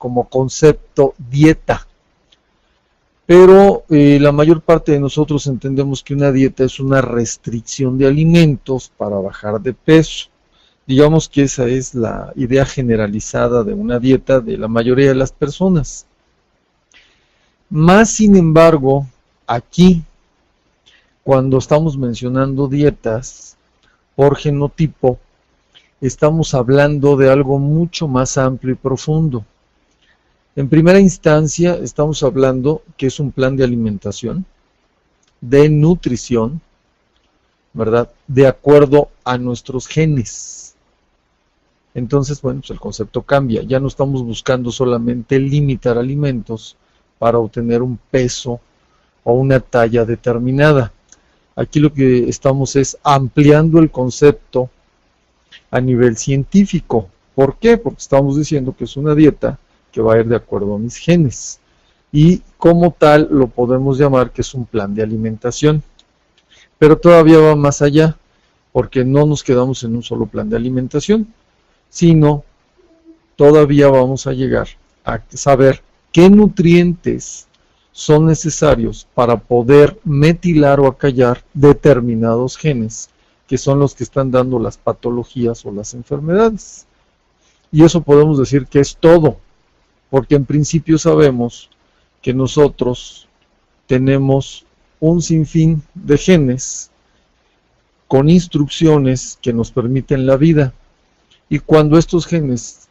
como concepto dieta. Pero la mayor parte de nosotros entendemos que una dieta es una restricción de alimentos para bajar de peso. Digamos que esa es la idea generalizada de una dieta de la mayoría de las personas. Más sin embargo, aquí, cuando estamos mencionando dietas por genotipo, estamos hablando de algo mucho más amplio y profundo. En primera instancia, estamos hablando que es un plan de alimentación, de nutrición, ¿verdad? De acuerdo a nuestros genes. Entonces, bueno, pues el concepto cambia. Ya no estamos buscando solamente limitar alimentos para obtener un peso o una talla determinada. Aquí lo que estamos es ampliando el concepto a nivel científico. ¿Por qué? Porque estamos diciendo que es una dieta que va a ir de acuerdo a mis genes. Y como tal lo podemos llamar que es un plan de alimentación. Pero todavía va más allá, porque no nos quedamos en un solo plan de alimentación, sino todavía vamos a llegar a saber qué nutrientes son necesarios para poder metilar o acallar determinados genes, que son los que están dando las patologías o las enfermedades. Y eso podemos decir que es todo, porque en principio sabemos que nosotros tenemos un sinfín de genes con instrucciones que nos permiten la vida, y cuando estos genes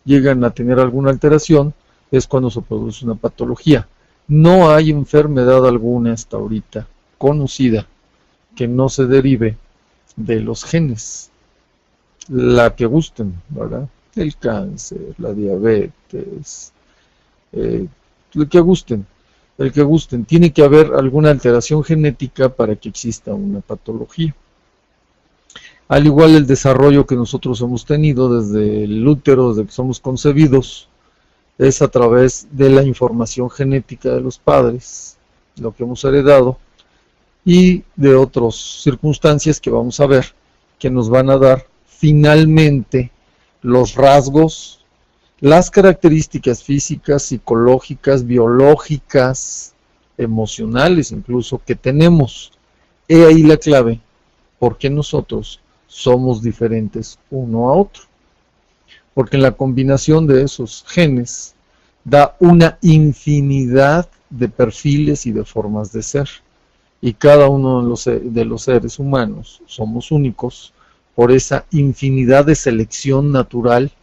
llegan a tener alguna alteración es cuando se produce una patología. No hay enfermedad alguna hasta ahorita conocida que no se derive de los genes, la que gusten, ¿verdad? El cáncer, la diabetes, el que gusten, tiene que haber alguna alteración genética para que exista una patología. Al igual el desarrollo que nosotros hemos tenido desde el útero, desde que somos concebidos, es a través de la información genética de los padres, lo que hemos heredado, y de otras circunstancias que vamos a ver, que nos van a dar finalmente los rasgos, las características físicas, psicológicas, biológicas, emocionales incluso, que tenemos. He ahí la clave, porque nosotros somos diferentes uno a otro. Porque en la combinación de esos genes da una infinidad de perfiles y de formas de ser. Y cada uno de los seres humanos somos únicos por esa infinidad de selección natural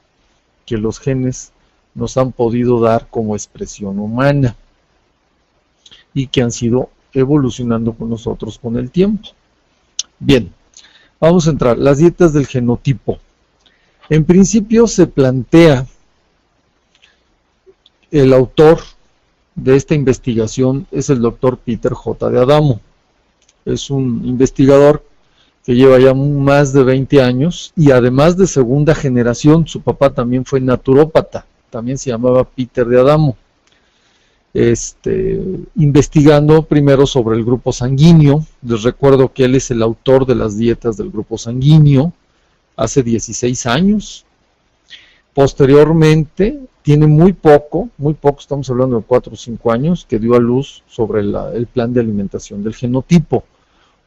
que los genes nos han podido dar como expresión humana y que han sido evolucionando con nosotros con el tiempo. Bien, vamos a entrar. Las dietas del genotipo. En principio se plantea, el autor de esta investigación es el doctor Peter J. D'Adamo. Es un investigador que lleva ya más de 20 años y además de segunda generación. Su papá también fue naturópata, también se llamaba Peter D'Adamo. Investigando primero sobre el grupo sanguíneo. Les recuerdo que él es el autor de las dietas del grupo sanguíneo hace 16 años. Posteriormente, tiene muy poco, estamos hablando de 4 o 5 años, que dio a luz sobre el plan de alimentación del genotipo,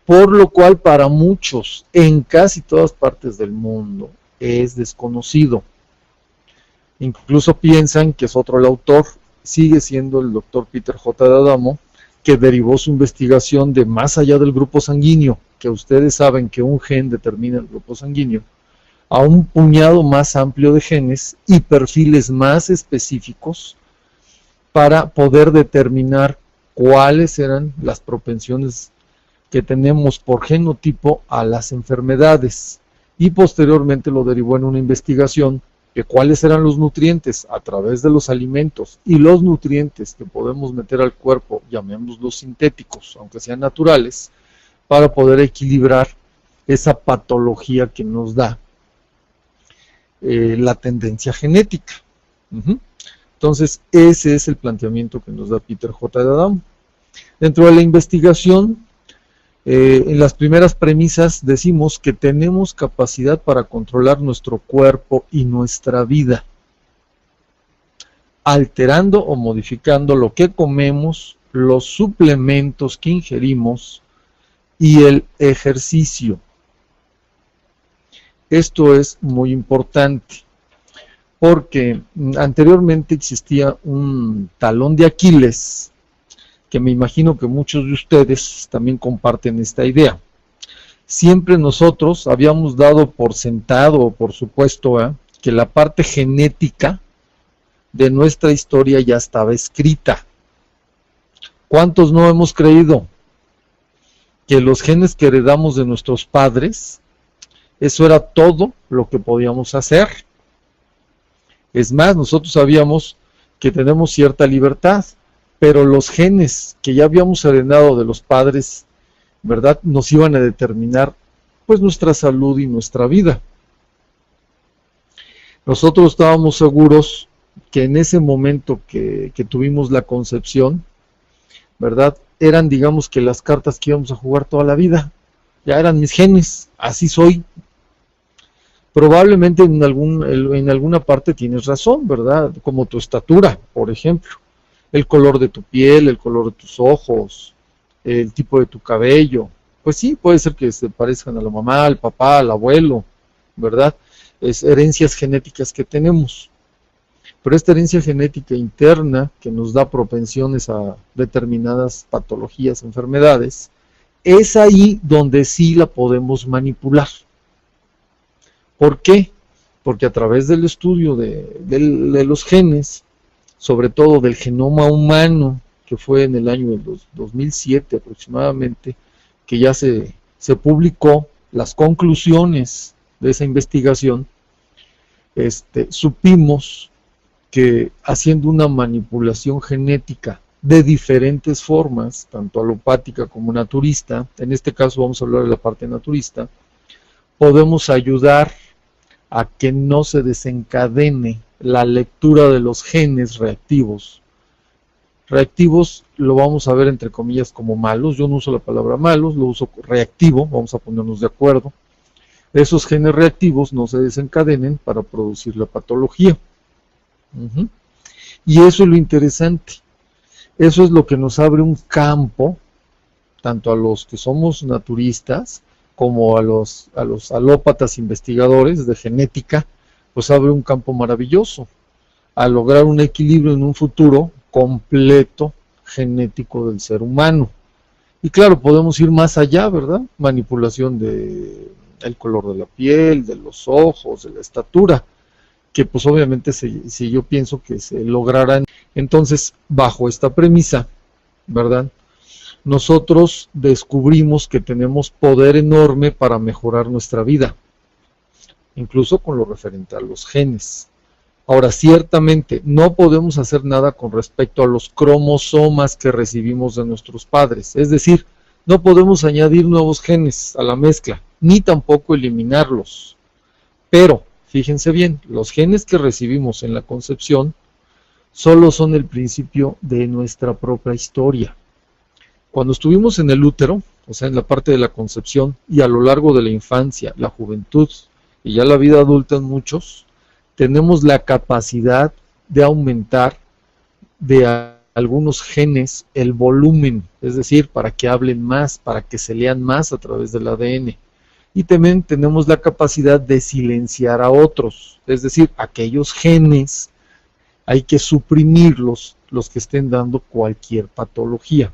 por lo cual para muchos, en casi todas partes del mundo, es desconocido. Incluso piensan que es otro el autor. Sigue siendo el doctor Peter J. D'Adamo, que derivó su investigación de más allá del grupo sanguíneo, que ustedes saben que un gen determina el grupo sanguíneo, a un puñado más amplio de genes y perfiles más específicos para poder determinar cuáles eran las propensiones que tenemos por genotipo a las enfermedades, y posteriormente lo derivó en una investigación de cuáles eran los nutrientes a través de los alimentos y los nutrientes que podemos meter al cuerpo, llamémoslos sintéticos, aunque sean naturales, para poder equilibrar esa patología que nos da la tendencia genética. Entonces, ese es el planteamiento que nos da Peter J. D'Adamo. Dentro de la investigación, en las primeras premisas decimos que tenemos capacidad para controlar nuestro cuerpo y nuestra vida. alterando o modificando lo que comemos, los suplementos que ingerimos y el ejercicio. Esto es muy importante porque anteriormente existía un talón de Aquiles que me imagino que muchos de ustedes también comparten esta idea. Siempre nosotros habíamos dado por sentado o por supuesto que la parte genética de nuestra historia ya estaba escrita. ¿Cuántos no hemos creído que los genes que heredamos de nuestros padres, eso era todo lo que podíamos hacer? Es más, nosotros sabíamos que tenemos cierta libertad, pero los genes que ya habíamos heredado de los padres, ¿verdad?, nos iban a determinar pues nuestra salud y nuestra vida. Nosotros estábamos seguros que en ese momento que tuvimos la concepción, ¿verdad?, eran, digamos, que las cartas que íbamos a jugar toda la vida. Ya eran mis genes, así soy. Probablemente en alguna parte tienes razón, ¿verdad? Como tu estatura, por ejemplo. El color de tu piel, el color de tus ojos, el tipo de tu cabello. Pues sí, puede ser que se parezcan a la mamá, al papá, al abuelo, ¿verdad? Es herencias genéticas que tenemos. Pero esta herencia genética interna que nos da propensiones a determinadas patologías, enfermedades, es ahí donde sí la podemos manipular. ¿Por qué? Porque a través del estudio de los genes, sobre todo del genoma humano, que fue en el año 2007 aproximadamente, que ya se publicó las conclusiones de esa investigación, supimos que haciendo una manipulación genética de diferentes formas, tanto alopática como naturista, en este caso vamos a hablar de la parte naturista, podemos ayudar a que no se desencadene la lectura de los genes reactivos. Reactivos lo vamos a ver entre comillas como malos, yo no uso la palabra malos, lo uso reactivo, vamos a ponernos de acuerdo. Esos genes reactivos no se desencadenen para producir la patología. Y eso es lo interesante. Eso es lo que nos abre un campo, tanto a los que somos naturistas, como a los alópatas investigadores de genética, pues abre un campo maravilloso, a lograr un equilibrio en un futuro completo genético del ser humano. Y claro, podemos ir más allá, ¿verdad? Manipulación del color de la piel, de los ojos, de la estatura, que pues obviamente si yo pienso que se lograrán. Entonces, bajo esta premisa, ¿verdad?, nosotros descubrimos que tenemos poder enorme para mejorar nuestra vida, incluso con lo referente a los genes. Ahora, ciertamente, no podemos hacer nada con respecto a los cromosomas que recibimos de nuestros padres, es decir, no podemos añadir nuevos genes a la mezcla, ni tampoco eliminarlos. Pero, fíjense bien, los genes que recibimos en la concepción solo son el principio de nuestra propia historia. Cuando estuvimos en el útero, o sea, en la parte de la concepción, y a lo largo de la infancia, la juventud y ya la vida adulta en muchos, tenemos la capacidad de aumentar de algunos genes el volumen, es decir, para que hablen más, para que se lean más a través del ADN. Y también tenemos la capacidad de silenciar a otros, es decir, aquellos genes hay que suprimirlos, los que estén dando cualquier patología.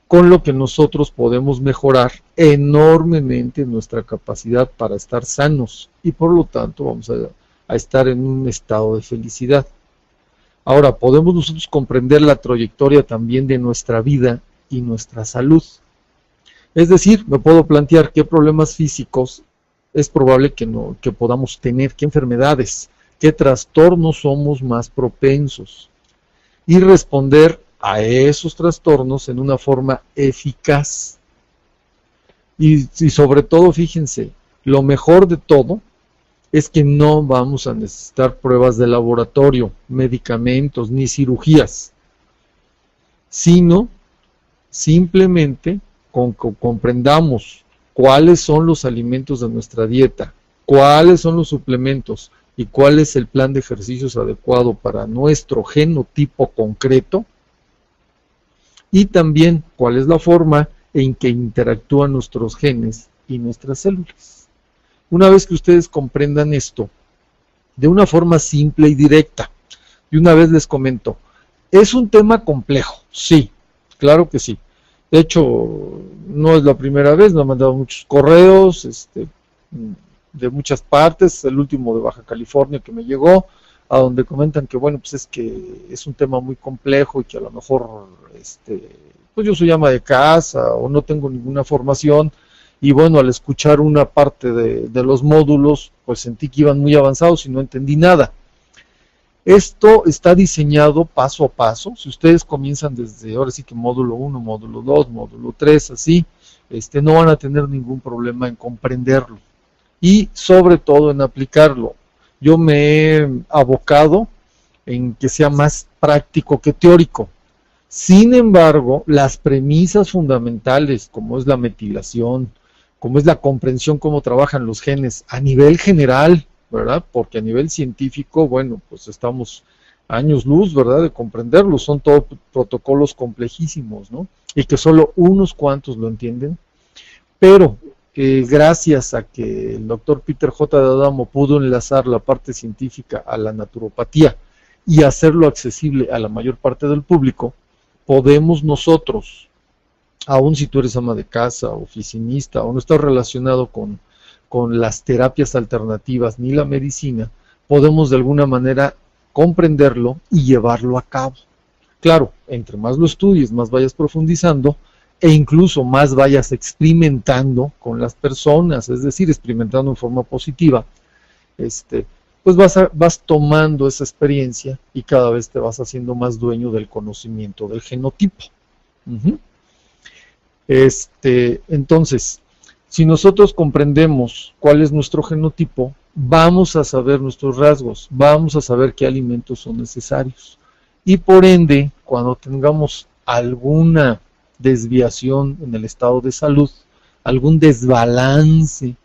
Con lo que nosotros podemos mejorar enormemente nuestra capacidad para estar sanos y por lo tanto vamos a estar en un estado de felicidad. Ahora, podemos nosotros comprender la trayectoria también de nuestra vida y nuestra salud. Es decir, me puedo plantear qué problemas físicos es probable que podamos tener, qué enfermedades, qué trastornos somos más propensos y responder a esos trastornos en una forma eficaz. Y sobre todo, fíjense, lo mejor de todo es que no vamos a necesitar pruebas de laboratorio, medicamentos, ni cirugías, sino simplemente con que comprendamos cuáles son los alimentos de nuestra dieta, cuáles son los suplementos, y cuál es el plan de ejercicios adecuado para nuestro genotipo concreto, y también cuál es la forma en que interactúan nuestros genes y nuestras células. Una vez que ustedes comprendan esto de una forma simple y directa, y una vez les comento, ¿es un tema complejo? Sí, claro que sí. De hecho, no es la primera vez, me han mandado muchos correos de muchas partes, el último de Baja California que me llegó, a donde comentan que bueno, pues es que es un tema muy complejo y que a lo mejor pues yo soy ama de casa o no tengo ninguna formación, y bueno, al escuchar una parte de los módulos, pues sentí que iban muy avanzados y no entendí nada. Esto está diseñado paso a paso. Si ustedes comienzan desde, ahora sí que módulo 1, módulo 2, módulo 3, así, no van a tener ningún problema en comprenderlo y sobre todo en aplicarlo. Yo me he abocado en que sea más práctico que teórico. Sin embargo, las premisas fundamentales, como es la metilación, como es la comprensión, cómo trabajan los genes a nivel general, ¿verdad? Porque a nivel científico, bueno, pues estamos años luz, ¿verdad? De comprenderlo, son todos protocolos complejísimos, ¿no? Y que solo unos cuantos lo entienden, pero gracias a que el doctor Peter J. D'Adamo pudo enlazar la parte científica a la naturopatía y hacerlo accesible a la mayor parte del público, podemos nosotros, aun si tú eres ama de casa, oficinista, o no estás relacionado con las terapias alternativas ni la medicina, podemos de alguna manera comprenderlo y llevarlo a cabo. Claro, entre más lo estudies, más vayas profundizando e incluso más vayas experimentando con las personas, es decir, experimentando en forma positiva, pues vas tomando esa experiencia y cada vez te vas haciendo más dueño del conocimiento del genotipo. Entonces, si nosotros comprendemos cuál es nuestro genotipo, vamos a saber nuestros rasgos, vamos a saber qué alimentos son necesarios. Y por ende, cuando tengamos alguna desviación en el estado de salud, algún desbalance,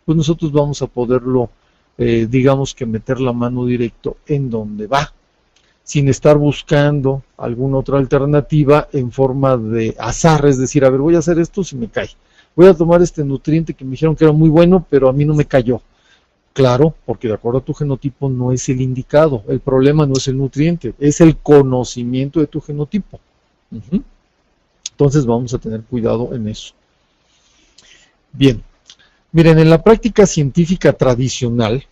pues nosotros vamos a poderlo, digamos que meter la mano directo en donde va, sin estar buscando alguna otra alternativa en forma de azar, es decir, a ver, voy a hacer esto si me cae, voy a tomar este nutriente que me dijeron que era muy bueno, pero a mí no me cayó. Claro, porque de acuerdo a tu genotipo no es el indicado, el problema no es el nutriente, es el conocimiento de tu genotipo. Entonces vamos a tener cuidado en eso. Bien, miren, en la práctica científica tradicional,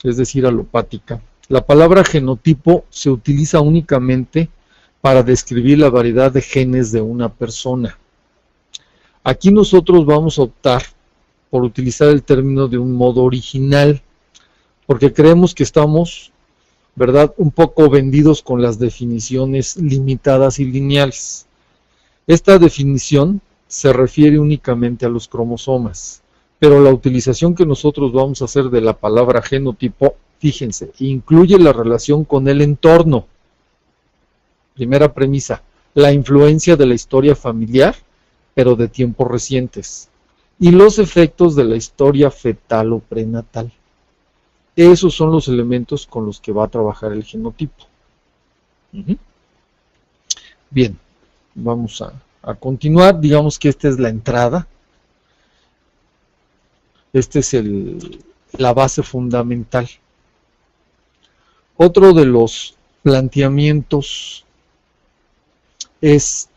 es decir, alopática, la palabra genotipo se utiliza únicamente para describir la variedad de genes de una persona. Aquí nosotros vamos a optar por utilizar el término de un modo original, porque creemos que estamos, ¿verdad?, un poco vendidos con las definiciones limitadas y lineales. Esta definición se refiere únicamente a los cromosomas, pero la utilización que nosotros vamos a hacer de la palabra genotipo, fíjense, incluye la relación con el entorno. Primera premisa, la influencia de la historia familiar, pero de tiempos recientes, y los efectos de la historia fetal o prenatal. Esos son los elementos con los que va a trabajar el genotipo. Bien, vamos a continuar. Digamos que esta es la entrada. Esta es la base fundamental. Otro de los planteamientos es: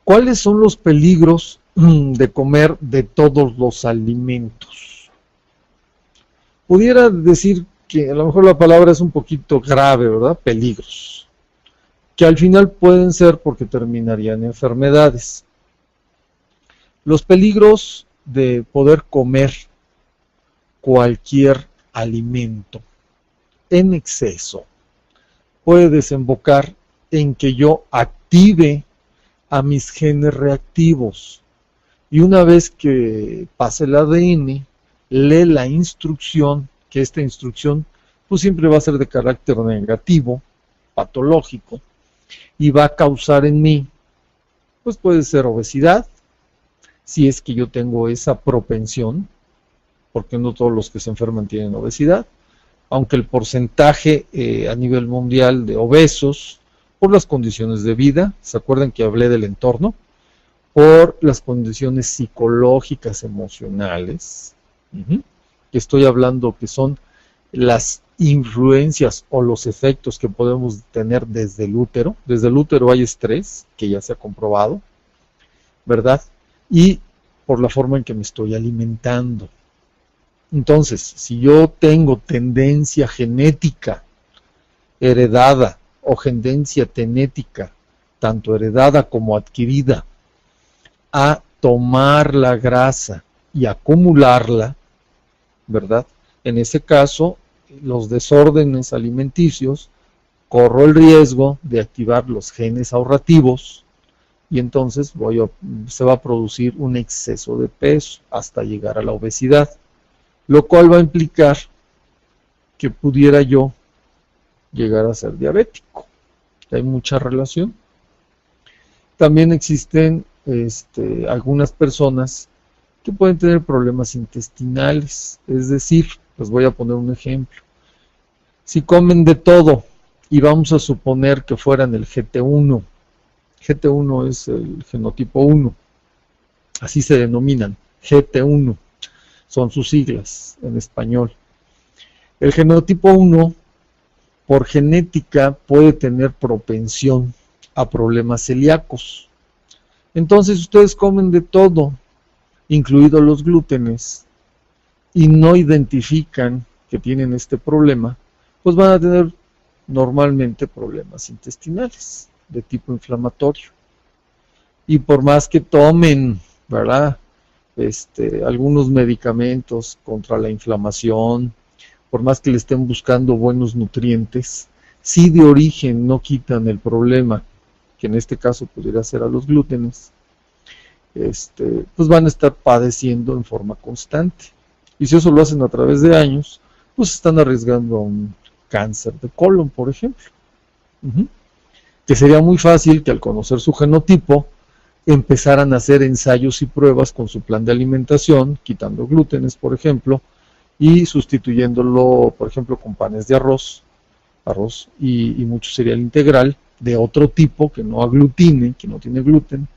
¿cuáles son los peligros de comer de todos los alimentos? Pudiera decir que a lo mejor la palabra es un poquito grave, ¿verdad? Peligros, que al final pueden ser porque terminarían en enfermedades. Los peligros de poder comer cualquier alimento en exceso puede desembocar en que yo active a mis genes reactivos, y una vez que pase el ADN, lee la instrucción, que esta instrucción pues siempre va a ser de carácter negativo, patológico, y va a causar en mí, pues puede ser obesidad, si es que yo tengo esa propensión, porque no todos los que se enferman tienen obesidad, aunque el porcentaje a nivel mundial de obesos, por las condiciones de vida, ¿se acuerdan que hablé del entorno? Por las condiciones psicológicas, emocionales, que estoy hablando que son las influencias o los efectos que podemos tener desde el útero. Desde el útero hay estrés, que ya se ha comprobado, ¿verdad? Y por la forma en que me estoy alimentando. Entonces, si yo tengo tendencia genética heredada o tendencia genética, tanto heredada como adquirida, a tomar la grasa y acumularla, ¿verdad? En ese caso, los desórdenes alimenticios, corro el riesgo de activar los genes ahorrativos y entonces se va a producir un exceso de peso hasta llegar a la obesidad, lo cual va a implicar que pudiera yo llegar a ser diabético. Hay mucha relación. También existen algunas personas que pueden tener problemas intestinales, es decir, les voy a poner un ejemplo. Si comen de todo, y vamos a suponer que fueran el GT1, GT1 es el genotipo 1, así se denominan, GT1, son sus siglas en español. El genotipo 1, por genética, puede tener propensión a problemas celíacos. Entonces ustedes comen de todo, incluidos los glútenes, y no identifican que tienen este problema, pues van a tener normalmente problemas intestinales de tipo inflamatorio. Y por más que tomen, ¿verdad? Algunos medicamentos contra la inflamación, por más que le estén buscando buenos nutrientes, si de origen no quitan el problema, que en este caso pudiera ser a los glútenes, pues van a estar padeciendo en forma constante. Y si eso lo hacen a través de años, pues están arriesgando a un cáncer de colon, por ejemplo. Que sería muy fácil que al conocer su genotipo, empezaran a hacer ensayos y pruebas con su plan de alimentación, quitando glútenes, por ejemplo, y sustituyéndolo, por ejemplo, con panes de arroz y mucho cereal integral de otro tipo que no aglutine, que no tiene gluten,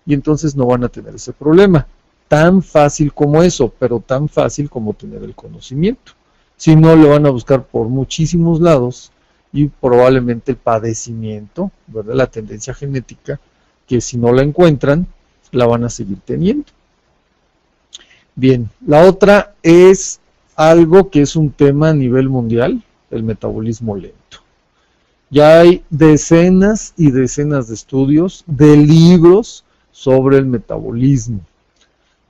y entonces no van a tener ese problema. Tan fácil como eso, pero tan fácil como tener el conocimiento. Si no, lo van a buscar por muchísimos lados y probablemente el padecimiento, ¿verdad? La tendencia genética, que si no la encuentran, la van a seguir teniendo. Bien, la otra es algo que es un tema a nivel mundial, el metabolismo lento. Ya hay decenas y decenas de estudios, de libros sobre el metabolismo.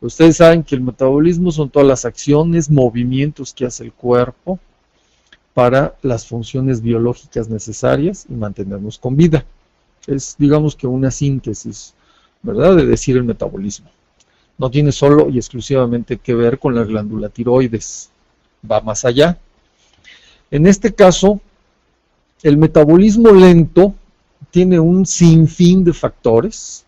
Ustedes saben que el metabolismo son todas las acciones, movimientos que hace el cuerpo para las funciones biológicas necesarias y mantenernos con vida. Es, digamos que una síntesis, ¿verdad?, de decir el metabolismo. No tiene solo y exclusivamente que ver con la glándula tiroides, va más allá. En este caso, el metabolismo lento tiene un sinfín de factores.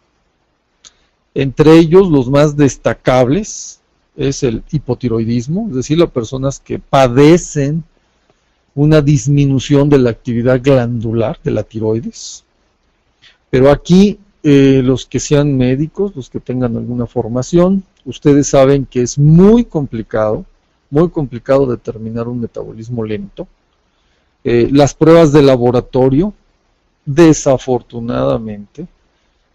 Entre ellos, los más destacables es el hipotiroidismo, es decir, las personas que padecen una disminución de la actividad glandular de la tiroides. Pero aquí, los que sean médicos, los que tengan alguna formación, ustedes saben que es muy complicado determinar un metabolismo lento. Las pruebas de laboratorio, desafortunadamente,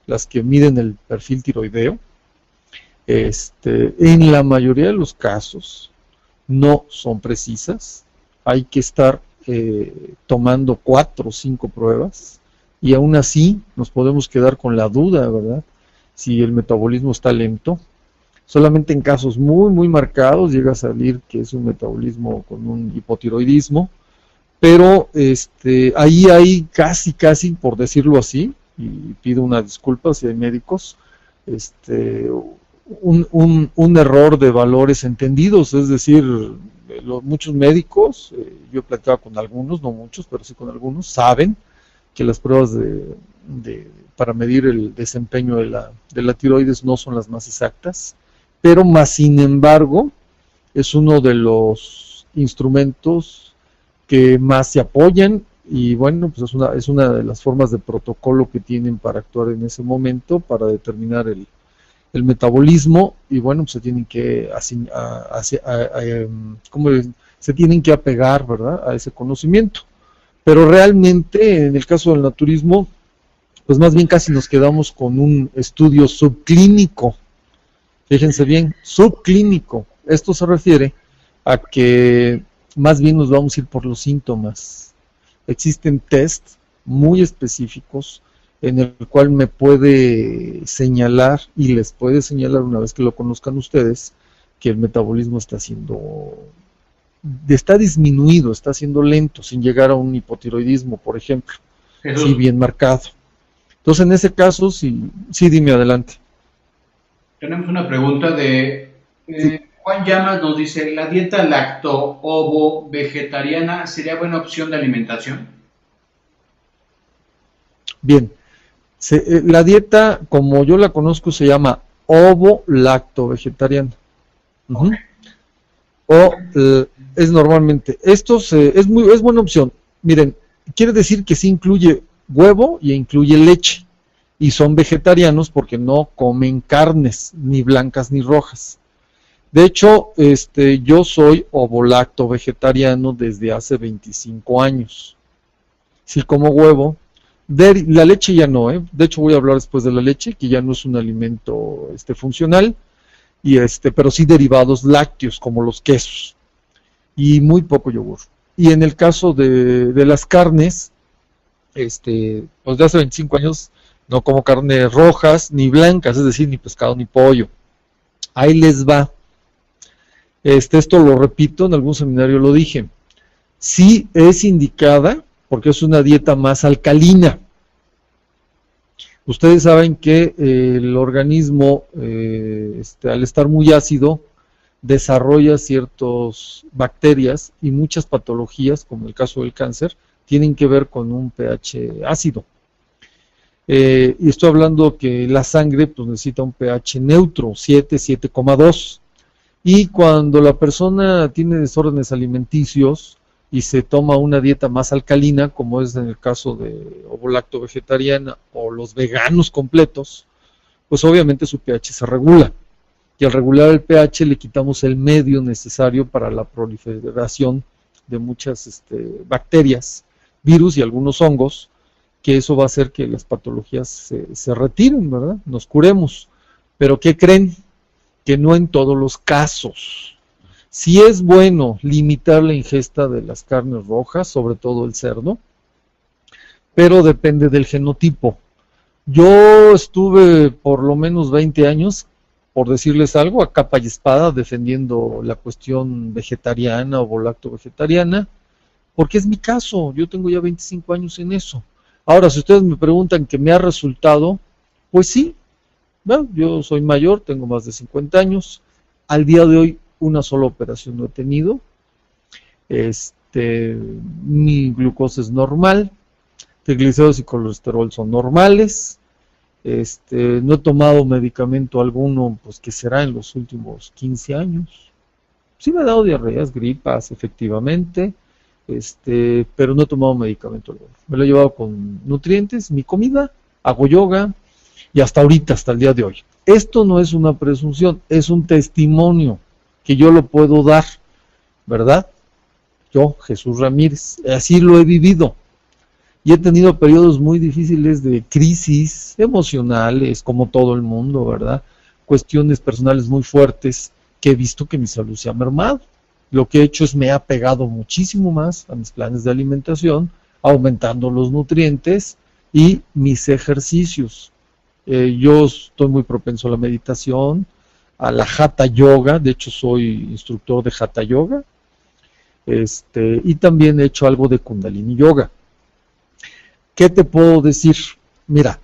las que miden el perfil tiroideo, en la mayoría de los casos no son precisas. Hay que estar tomando 4 o 5 pruebas y aún así nos podemos quedar con la duda, ¿verdad?, si el metabolismo está lento. Solamente en casos muy, muy marcados llega a salir que es un metabolismo con un hipotiroidismo, pero ahí hay casi, por decirlo así, y pido una disculpa si hay médicos, un error de valores entendidos, es decir, muchos médicos, yo he platicado con algunos, no muchos, pero sí con algunos, saben que las pruebas para medir el desempeño de la tiroides no son las más exactas, pero más sin embargo es uno de los instrumentos que más se apoyan, y bueno, pues es una de las formas de protocolo que tienen para actuar en ese momento, para determinar el metabolismo, y bueno, pues se tienen que ¿cómo se tienen que apegar, ¿verdad?, a ese conocimiento. Pero realmente, en el caso del naturismo, pues más bien casi nos quedamos con un estudio subclínico. Fíjense bien, subclínico. Esto se refiere a que más bien nos vamos a ir por los síntomas. Existen tests muy específicos en el cual me puede señalar, y les puede señalar una vez que lo conozcan ustedes, que el metabolismo está disminuido, está siendo lento, sin llegar a un hipotiroidismo, por ejemplo, sí, bien marcado. Entonces, en ese caso, sí, dime, adelante. Tenemos una pregunta de Juan Llamas, nos dice, ¿la dieta lacto-ovo-vegetariana sería buena opción de alimentación? Bien, la dieta, como yo la conozco, se llama ovo-lacto-vegetariana. Okay. Es normalmente, es buena opción. Miren, quiere decir que sí incluye huevo y incluye leche, y son vegetarianos porque no comen carnes, ni blancas ni rojas. De hecho, yo soy ovo-lacto vegetariano desde hace 25 años. Sí como huevo. La leche ya no, de hecho voy a hablar después de la leche, que ya no es un alimento funcional, y pero sí derivados lácteos como los quesos, y muy poco yogur. Y en el caso de las carnes, pues de hace 25 años no como carnes rojas ni blancas, es decir, ni pescado ni pollo. Ahí les va. Esto lo repito, en algún seminario lo dije. Sí es indicada porque es una dieta más alcalina. Ustedes saben que el organismo, al estar muy ácido, desarrolla ciertas bacterias, y muchas patologías, como el caso del cáncer, tienen que ver con un pH ácido. Y estoy hablando que la sangre pues, necesita un pH neutro, 7, 7,2. Y cuando la persona tiene desórdenes alimenticios y se toma una dieta más alcalina, como es en el caso de ovo-lacto vegetariana o los veganos completos, pues obviamente su pH se regula. Y al regular el pH le quitamos el medio necesario para la proliferación de muchas bacterias, virus y algunos hongos, que eso va a hacer que las patologías se retiren, ¿verdad? Nos curemos. Pero ¿qué creen? Que no en todos los casos. Sí es bueno limitar la ingesta de las carnes rojas, sobre todo el cerdo, pero depende del genotipo. Yo estuve por lo menos 20 años, por decirles algo, a capa y espada, defendiendo la cuestión vegetariana o lacto vegetariana, porque es mi caso, yo tengo ya 25 años en eso. Ahora, si ustedes me preguntan qué me ha resultado, pues sí, bueno, yo soy mayor, tengo más de 50 años, al día de hoy una sola operación no he tenido, mi glucosa es normal, triglicéridos y colesterol son normales, no he tomado medicamento alguno, pues que será en los últimos 15 años. Sí me ha dado diarreas, gripas, efectivamente, pero no he tomado medicamento alguno. Me lo he llevado con nutrientes, mi comida, hago yoga, y hasta ahorita, hasta el día de hoy. Esto no es una presunción, es un testimonio que yo lo puedo dar, ¿verdad? Yo, Jesús Ramírez, así lo he vivido. Y he tenido periodos muy difíciles de crisis emocionales, como todo el mundo, ¿verdad? Cuestiones personales muy fuertes, que he visto que mi salud se ha mermado. Lo que he hecho es me he apegado muchísimo más a mis planes de alimentación, aumentando los nutrientes y mis ejercicios. Yo estoy muy propenso a la meditación, a la Hatha Yoga, de hecho soy instructor de Hatha Yoga, y también he hecho algo de Kundalini Yoga. ¿Qué te puedo decir? Mira,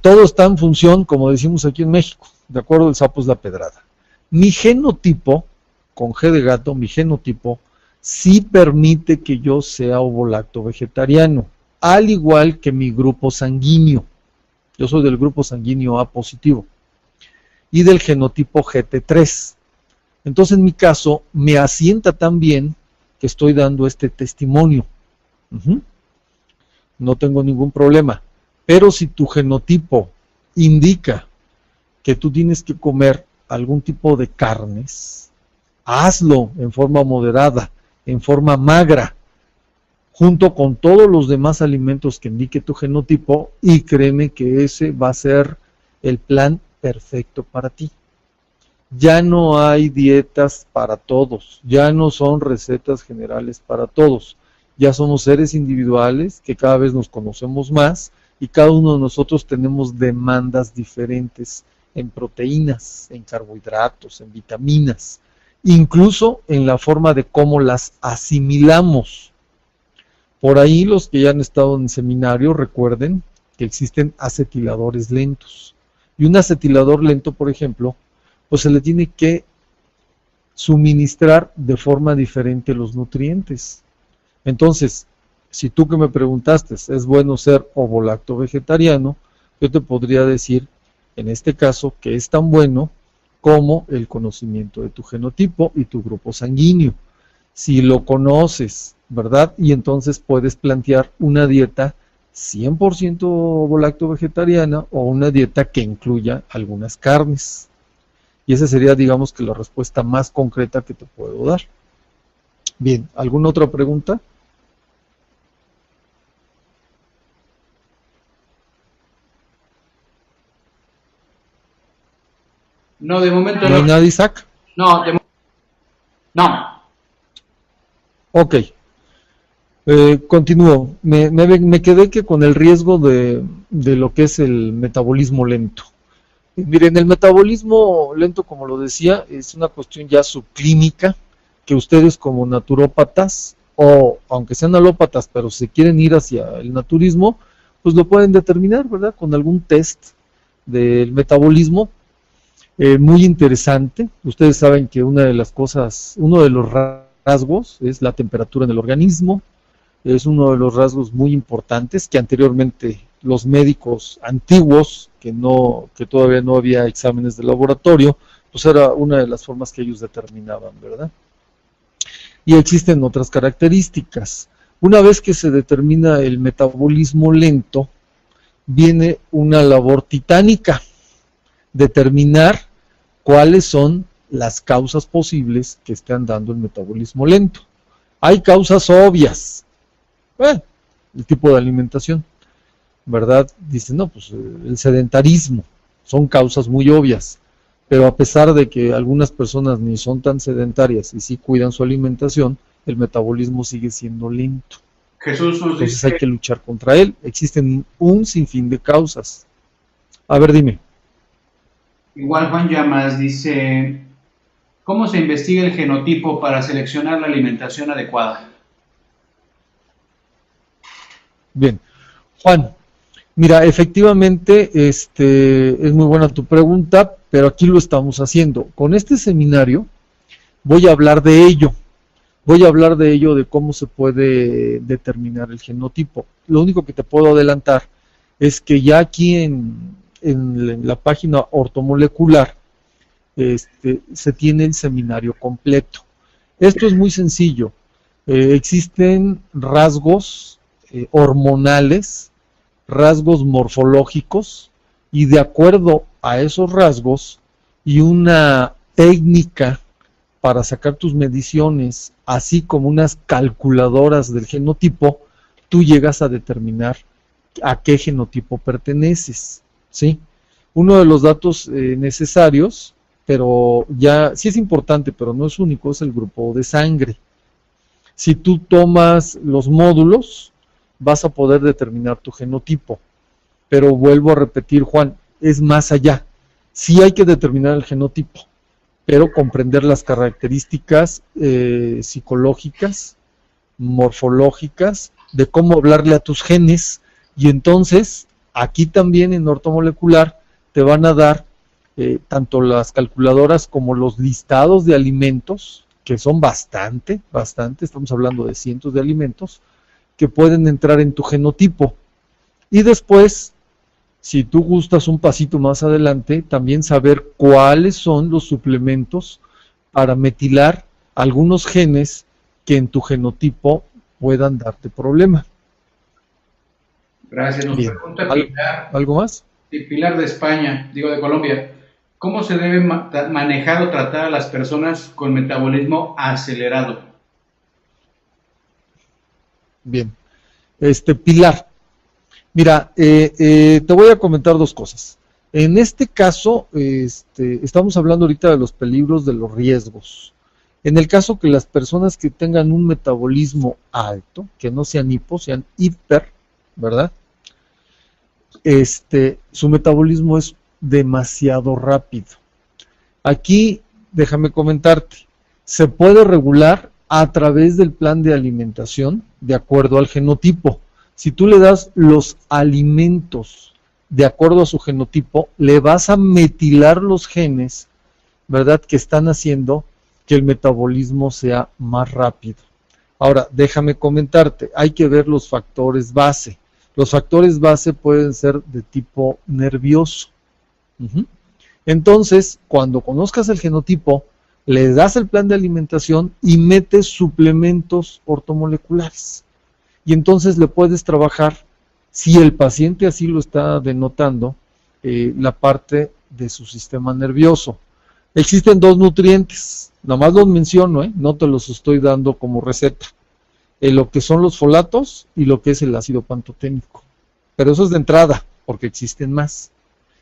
todo está en función, como decimos aquí en México, de acuerdo, el sapo es la pedrada. Mi genotipo, con G de gato, mi genotipo, sí permite que yo sea ovo-lacto vegetariano, al igual que mi grupo sanguíneo. Yo soy del grupo sanguíneo A positivo y del genotipo GT3. Entonces, en mi caso, me asienta tan bien que estoy dando este testimonio. No tengo ningún problema. Pero si tu genotipo indica que tú tienes que comer algún tipo de carnes, hazlo en forma moderada, en forma magra, junto con todos los demás alimentos que indique tu genotipo, y créeme que ese va a ser el plan perfecto para ti. Ya no hay dietas para todos, ya no son recetas generales para todos, ya somos seres individuales que cada vez nos conocemos más y cada uno de nosotros tenemos demandas diferentes en proteínas, en carbohidratos, en vitaminas, incluso en la forma de cómo las asimilamos. Por ahí los que ya han estado en seminario recuerden que existen acetiladores lentos. Y un acetilador lento, por ejemplo, pues se le tiene que suministrar de forma diferente los nutrientes. Entonces, si tú que me preguntaste, ¿es bueno ser ovolacto vegetariano? Yo te podría decir, en este caso, que es tan bueno como el conocimiento de tu genotipo y tu grupo sanguíneo. Si lo conoces, ¿verdad? Y entonces puedes plantear una dieta 100% ovolacto vegetariana o una dieta que incluya algunas carnes. Y esa sería, digamos, que la respuesta más concreta que te puedo dar. Bien, ¿alguna otra pregunta? No, de momento ¿No hay nada, Isaac? No, de momento no. Ok. Continúo. Me quedé que con el riesgo de lo que es el metabolismo lento. Miren, el metabolismo lento, como lo decía, es una cuestión ya subclínica que ustedes como naturópatas, o aunque sean alópatas, pero se quieren ir hacia el naturismo, pues lo pueden determinar, ¿verdad? Con algún test del metabolismo muy interesante. Ustedes saben que una de las cosas, uno de los rasgos es la temperatura en el organismo. Es uno de los rasgos muy importantes que anteriormente los médicos antiguos, que todavía no había exámenes de laboratorio, pues era una de las formas que ellos determinaban, ¿verdad? Y existen otras características. Una vez que se determina el metabolismo lento, viene una labor titánica, determinar cuáles son las causas posibles que están dando el metabolismo lento. Hay causas obvias, el tipo de alimentación, ¿verdad? Dicen, no, pues el sedentarismo, son causas muy obvias, pero a pesar de que algunas personas ni son tan sedentarias y sí cuidan su alimentación, el metabolismo sigue siendo lento. Jesús nos Entonces dice, hay que luchar contra él. Existen un sinfín de causas. A ver, dime. igual Juan Llamas dice, ¿cómo se investiga el genotipo para seleccionar la alimentación adecuada? Bien, Juan, mira, efectivamente, es muy buena tu pregunta, pero aquí lo estamos haciendo. Con este seminario voy a hablar de ello. Voy a hablar de ello, de cómo se puede determinar el genotipo. Lo único que te puedo adelantar es que ya aquí en la página ortomolecular se tiene el seminario completo. Esto es muy sencillo. Existen rasgos hormonales, rasgos morfológicos, y de acuerdo a esos rasgos y una técnica para sacar tus mediciones, así como unas calculadoras del genotipo, tú llegas a determinar a qué genotipo perteneces, ¿sí? Uno de los datos necesarios, pero ya sí es importante, pero no es único, es el grupo de sangre. Si tú tomas los módulos, vas a poder determinar tu genotipo. Pero vuelvo a repetir, Juan, es más allá. Sí hay que determinar el genotipo, pero comprender las características psicológicas, morfológicas, de cómo hablarle a tus genes, y entonces aquí también en ortomolecular te van a dar tanto las calculadoras como los listados de alimentos, que son bastante, estamos hablando de cientos de alimentos, que pueden entrar en tu genotipo. Y después, si tú gustas un pasito más adelante, también saber cuáles son los suplementos para metilar algunos genes que en tu genotipo puedan darte problema. Gracias. Nos Bien. pregunta Pilar, ¿Algo más? Pilar de España, digo de Colombia. ¿Cómo se debe manejar o tratar a las personas con metabolismo acelerado? Bien. Pilar, mira, te voy a comentar dos cosas. En este caso, estamos hablando ahorita de los peligros, de los riesgos. En el caso que las personas que tengan un metabolismo alto, que no sean hipo, sean hiper, ¿verdad? Su metabolismo es demasiado rápido. Aquí, déjame comentarte, se puede regular a través del plan de alimentación de acuerdo al genotipo. Si tú le das los alimentos de acuerdo a su genotipo, le vas a metilar los genes, ¿verdad?, que están haciendo que el metabolismo sea más rápido. Ahora, déjame comentarte, hay que ver los factores base. Los factores base pueden ser de tipo nervioso. Entonces, cuando conozcas el genotipo, le das el plan de alimentación y metes suplementos ortomoleculares. Y entonces le puedes trabajar, si el paciente así lo está denotando, la parte de su sistema nervioso. Existen dos nutrientes, nada más los menciono, no te los estoy dando como receta. Lo que son los folatos y lo que es el ácido pantoténico. Pero eso es de entrada, porque existen más.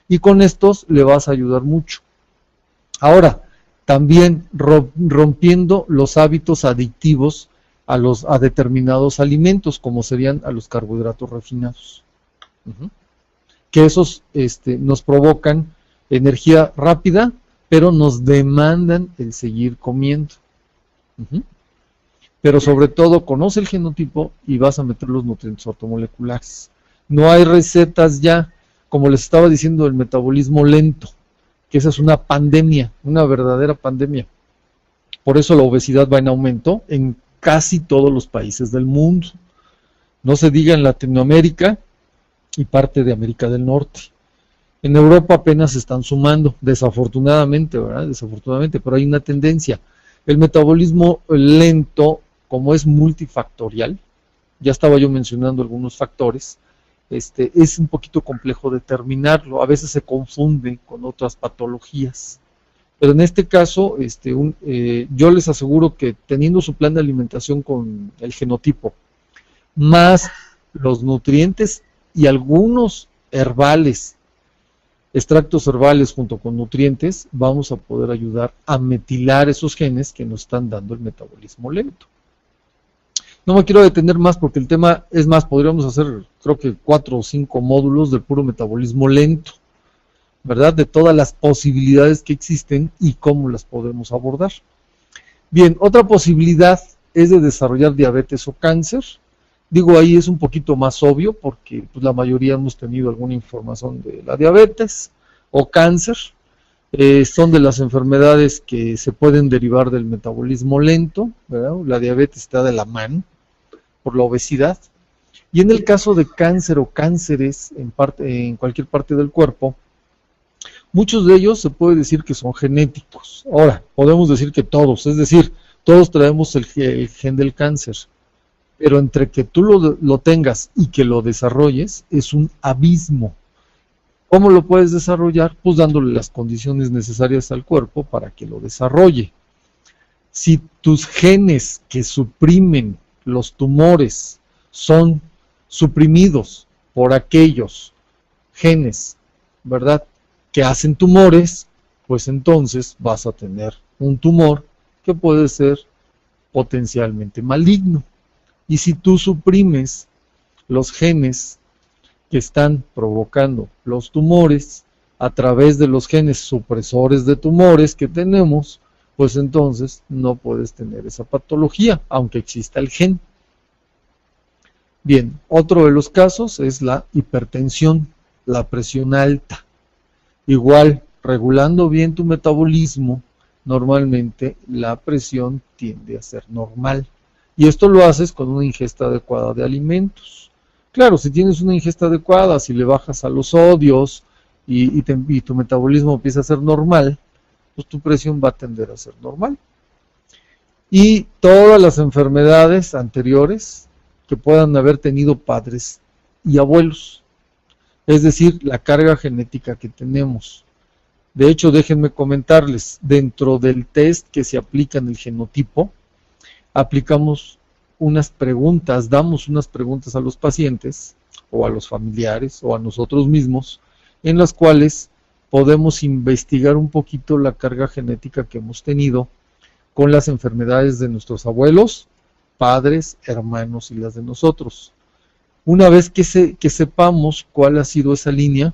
Y con estos le vas a ayudar mucho. Ahora, también rompiendo los hábitos adictivos a determinados alimentos, como serían a los carbohidratos refinados. Que esos nos provocan energía rápida, pero nos demandan el seguir comiendo. Pero sobre todo, conoce el genotipo y vas a meter los nutrientes ortomoleculares. No hay recetas ya, como les estaba diciendo, el metabolismo lento, que esa es una pandemia, una verdadera pandemia. Por eso la obesidad va en aumento en casi todos los países del mundo. No se diga en Latinoamérica y parte de América del Norte. En Europa apenas se están sumando, desafortunadamente, ¿verdad? Desafortunadamente, pero hay una tendencia. El metabolismo lento, como es multifactorial, ya estaba yo mencionando algunos factores, es un poquito complejo determinarlo, a veces se confunde con otras patologías. Pero en este caso, yo les aseguro que teniendo su plan de alimentación con el genotipo, más los nutrientes y algunos herbales, extractos herbales junto con nutrientes, vamos a poder ayudar a metilar esos genes que nos están dando el metabolismo lento. No me quiero detener más porque el tema es más, podríamos hacer creo que 4 o 5 módulos del puro metabolismo lento, ¿verdad? De todas las posibilidades que existen y cómo las podemos abordar. Bien, otra posibilidad es de desarrollar diabetes o cáncer. Digo, ahí es un poquito más obvio porque pues, la mayoría hemos tenido alguna información de la diabetes o cáncer. Son de las enfermedades que se pueden derivar del metabolismo lento, ¿verdad? La diabetes está de la mano por la obesidad. Y en el caso de cáncer o cánceres en cualquier parte del cuerpo, muchos de ellos se puede decir que son genéticos. Ahora, podemos decir que todos, es decir, todos traemos el gen del cáncer. Pero entre que tú lo tengas y que lo desarrolles, es un abismo. ¿Cómo lo puedes desarrollar? Pues dándole las condiciones necesarias al cuerpo para que lo desarrolle. Si tus genes que suprimen los tumores son suprimidos por aquellos genes, ¿verdad?, que hacen tumores, pues entonces vas a tener un tumor que puede ser potencialmente maligno. Y si tú suprimes los genes que están provocando los tumores a través de los genes supresores de tumores que tenemos, pues entonces no puedes tener esa patología, aunque exista el gen. Bien, otro de los casos es la hipertensión, la presión alta. Igual, regulando bien tu metabolismo, normalmente la presión tiende a ser normal. Y esto lo haces con una ingesta adecuada de alimentos. Claro, si tienes una ingesta adecuada, si le bajas a los sodios y tu metabolismo empieza a ser normal, pues tu presión va a tender a ser normal. y todas las enfermedades anteriores que puedan haber tenido padres y abuelos, es decir, la carga genética que tenemos. De hecho, déjenme comentarles, dentro del test que se aplica en el genotipo, aplicamos unas preguntas, damos unas preguntas a los pacientes, o a los familiares, o a nosotros mismos, en las cuales podemos investigar un poquito la carga genética que hemos tenido con las enfermedades de nuestros abuelos, padres, hermanos y las de nosotros. Una vez que sepamos cuál ha sido esa línea,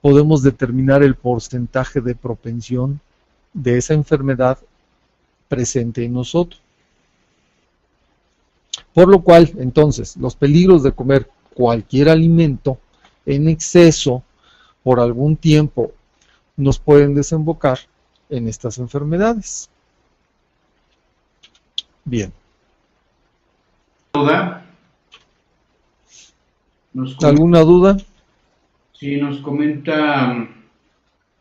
podemos determinar el porcentaje de propensión de esa enfermedad presente en nosotros. Por lo cual, entonces, los peligros de comer cualquier alimento en exceso por algún tiempo nos pueden desembocar en estas enfermedades. Bien. ¿Duda? ¿Alguna duda? Sí, nos comenta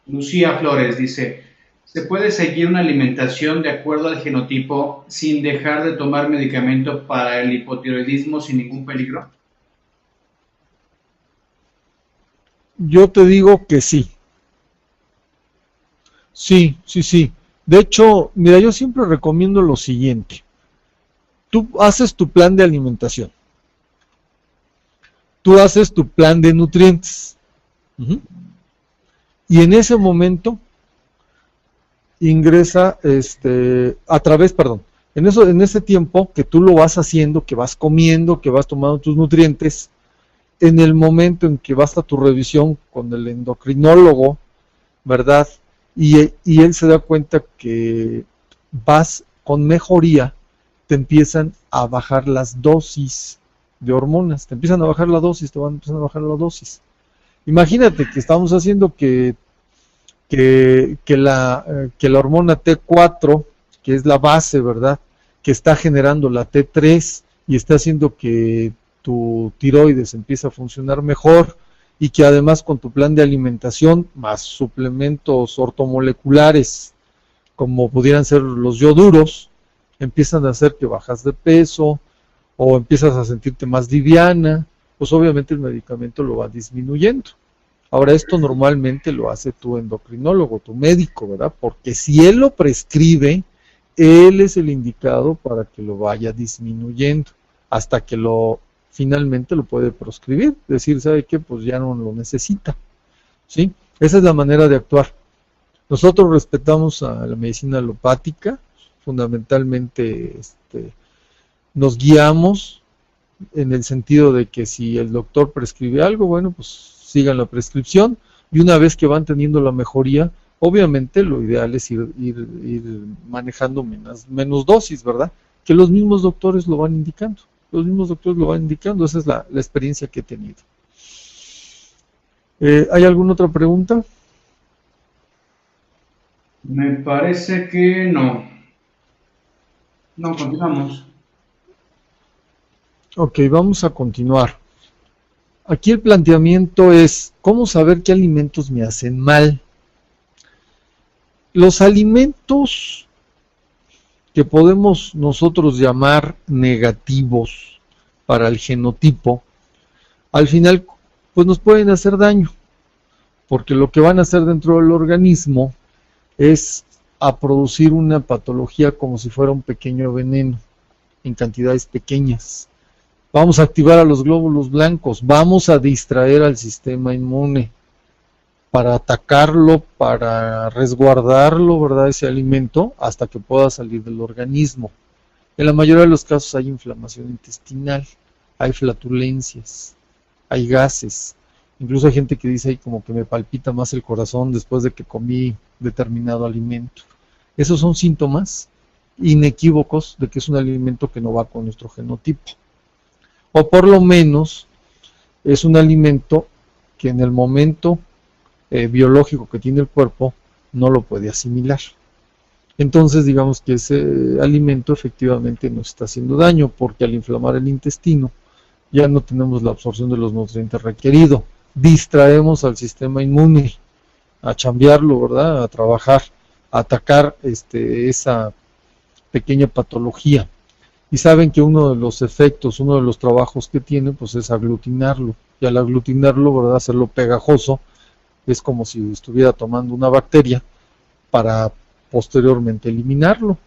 Lucía Flores, dice, ¿se puede seguir una alimentación de acuerdo al genotipo sin dejar de tomar medicamento para el hipotiroidismo sin ningún peligro? Yo te digo que sí. Sí, sí, sí. De hecho, mira, yo siempre recomiendo lo siguiente. Tú haces tu plan de alimentación. Tú haces tu plan de nutrientes. Y en ese momento ingresa en ese tiempo que tú lo vas haciendo, que vas comiendo, que vas tomando tus nutrientes, en el momento en que vas a tu revisión con el endocrinólogo, ¿verdad? Y él se da cuenta que vas con mejoría, te empiezan a bajar las dosis de hormonas, te empiezan a bajar la dosis, te van empezando a bajar la dosis. Imagínate que estamos haciendo que la hormona T4, que es la base, ¿verdad?, que está generando la T3 y está haciendo que tu tiroides empiece a funcionar mejor, y que además con tu plan de alimentación más suplementos ortomoleculares como pudieran ser los yoduros, empiezan a hacer que bajas de peso o empiezas a sentirte más liviana, pues obviamente el medicamento lo va disminuyendo. Ahora, esto normalmente lo hace tu endocrinólogo, tu médico, ¿verdad? Porque si él lo prescribe, él es el indicado para que lo vaya disminuyendo hasta que finalmente lo puede proscribir, decir, ¿sabe qué? Pues ya no lo necesita, ¿sí? Esa es la manera de actuar. Nosotros respetamos a la medicina alopática, fundamentalmente nos guiamos en el sentido de que si el doctor prescribe algo, bueno, pues sigan la prescripción, y una vez que van teniendo la mejoría, obviamente lo ideal es ir manejando menos dosis, ¿verdad? Que los mismos doctores lo van indicando. Esa es la experiencia que he tenido. ¿Hay alguna otra pregunta? Me parece que no. No, continuamos. Ok, vamos a continuar. Aquí el planteamiento es, ¿cómo saber qué alimentos me hacen mal? Los alimentos que podemos nosotros llamar negativos para el genotipo, al final pues nos pueden hacer daño, porque lo que van a hacer dentro del organismo es a producir una patología como si fuera un pequeño veneno en cantidades pequeñas. Vamos a activar a los glóbulos blancos, vamos a distraer al sistema inmune para atacarlo, para resguardarlo, ¿verdad?, ese alimento, hasta que pueda salir del organismo. En la mayoría de los casos hay inflamación intestinal, hay flatulencias, hay gases. Incluso hay gente que dice ahí como que me palpita más el corazón después de que comí determinado alimento. Esos son síntomas inequívocos de que es un alimento que no va con nuestro genotipo. O por lo menos es un alimento que en el momento biológico que tiene el cuerpo no lo puede asimilar. Entonces digamos que ese alimento efectivamente nos está haciendo daño, porque al inflamar el intestino ya no tenemos la absorción de los nutrientes requeridos, distraemos al sistema inmune a chambearlo, ¿verdad?, a trabajar, a atacar esa pequeña patología. Y saben que uno de los efectos, uno de los trabajos que tiene, pues es aglutinarlo. Y al aglutinarlo, ¿verdad?, hacerlo pegajoso, es como si estuviera tomando una bacteria para posteriormente eliminarlo.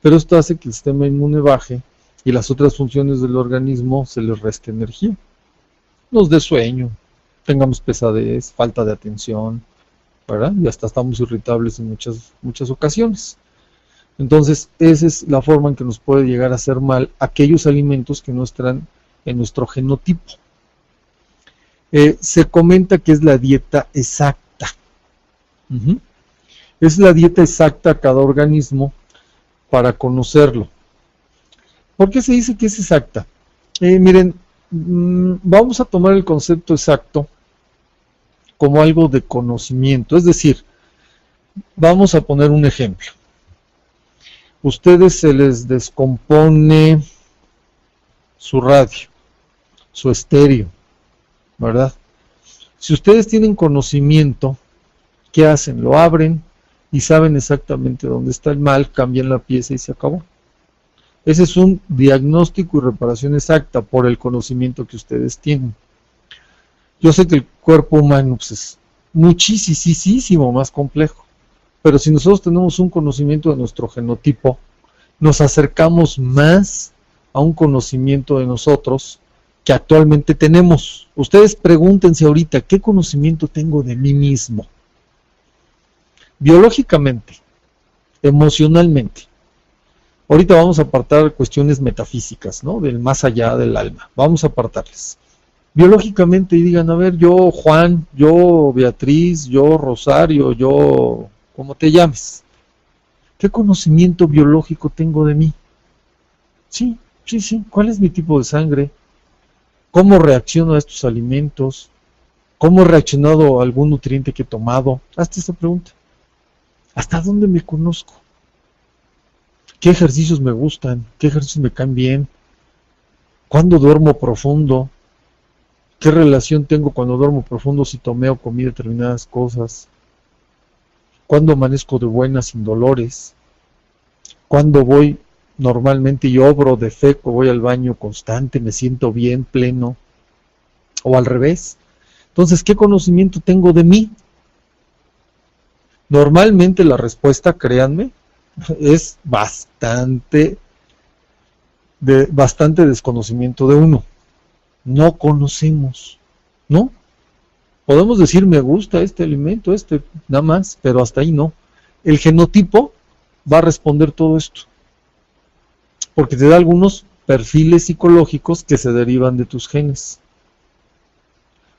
Pero esto hace que el sistema inmune baje y las otras funciones del organismo se les reste energía. Nos dé sueño, tengamos pesadez, falta de atención, ¿verdad? Y hasta estamos irritables en muchas ocasiones. Entonces, esa es la forma en que nos puede llegar a hacer mal aquellos alimentos que no están en nuestro genotipo. Se comenta que es la dieta exacta. Es la dieta exacta a cada organismo para conocerlo. ¿Por qué se dice que es exacta? Miren, vamos a tomar el concepto exacto como algo de conocimiento. Es decir, vamos a poner un ejemplo. Ustedes se les descompone su radio, su estéreo, ¿verdad? Si ustedes tienen conocimiento, ¿qué hacen? Lo abren y saben exactamente dónde está el mal, cambian la pieza y se acabó. Ese es un diagnóstico y reparación exacta por el conocimiento que ustedes tienen. Yo sé que el cuerpo humano pues, es muchísimo más complejo. Pero si nosotros tenemos un conocimiento de nuestro genotipo, nos acercamos más a un conocimiento de nosotros que actualmente tenemos. Ustedes pregúntense ahorita, ¿qué conocimiento tengo de mí mismo? Biológicamente, emocionalmente. Ahorita vamos a apartar cuestiones metafísicas, ¿no? Del más allá del alma. Vamos a apartarles. Biológicamente y digan, a ver, yo Juan, yo Beatriz, yo Rosario, yo... como te llames. ¿Qué conocimiento biológico tengo de mí? Sí. ¿Cuál es mi tipo de sangre? ¿Cómo reacciono a estos alimentos? ¿Cómo he reaccionado a algún nutriente que he tomado? Hazte esta pregunta. ¿Hasta dónde me conozco? ¿Qué ejercicios me gustan? ¿Qué ejercicios me caen bien? ¿Cuándo duermo profundo? ¿Qué relación tengo cuando duermo profundo si tomé o comí determinadas cosas? ¿Cuándo amanezco de buenas sin dolores? ¿Cuándo voy normalmente y obro de feco, voy al baño constante, me siento bien, pleno? ¿O al revés? Entonces, ¿qué conocimiento tengo de mí? Normalmente la respuesta, créanme, es bastante desconocimiento de uno. No conocemos, ¿no? Podemos decir, me gusta este alimento, nada más, pero hasta ahí no. El genotipo va a responder todo esto, porque te da algunos perfiles psicológicos que se derivan de tus genes.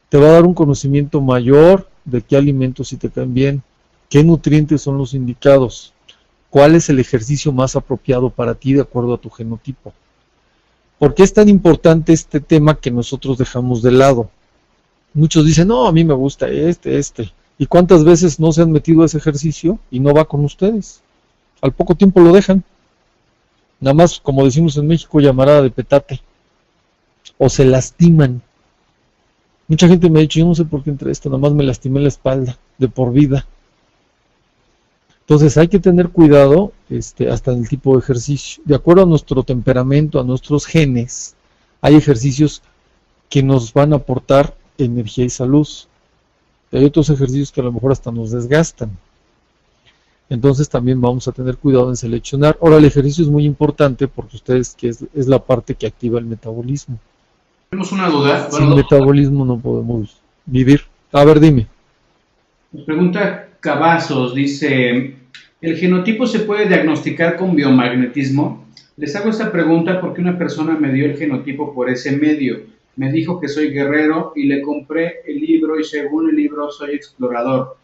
Te va a dar un conocimiento mayor de qué alimentos sí te caen bien, qué nutrientes son los indicados, cuál es el ejercicio más apropiado para ti de acuerdo a tu genotipo. ¿Por qué es tan importante este tema que nosotros dejamos de lado? Muchos dicen, no, a mí me gusta este. ¿Y cuántas veces no se han metido a ese ejercicio y no va con ustedes? Al poco tiempo lo dejan. Nada más, como decimos en México, llamarada de petate. O se lastiman. Mucha gente me ha dicho, yo no sé por qué entre esto, nada más me lastimé la espalda, de por vida. Entonces hay que tener cuidado hasta en el tipo de ejercicio. De acuerdo a nuestro temperamento, a nuestros genes, hay ejercicios que nos van a aportar energía y salud. Y hay otros ejercicios que a lo mejor hasta nos desgastan. Entonces también vamos a tener cuidado en seleccionar. Ahora el ejercicio es muy importante porque ustedes que es la parte que activa el metabolismo. Tenemos una duda. Sin metabolismo no podemos vivir. A ver, dime. Nos pregunta Cavazos, dice, ¿el genotipo se puede diagnosticar con biomagnetismo? Les hago esta pregunta porque una persona me dio el genotipo por ese medio. Me dijo que soy guerrero y le compré el libro y según el libro soy explorador.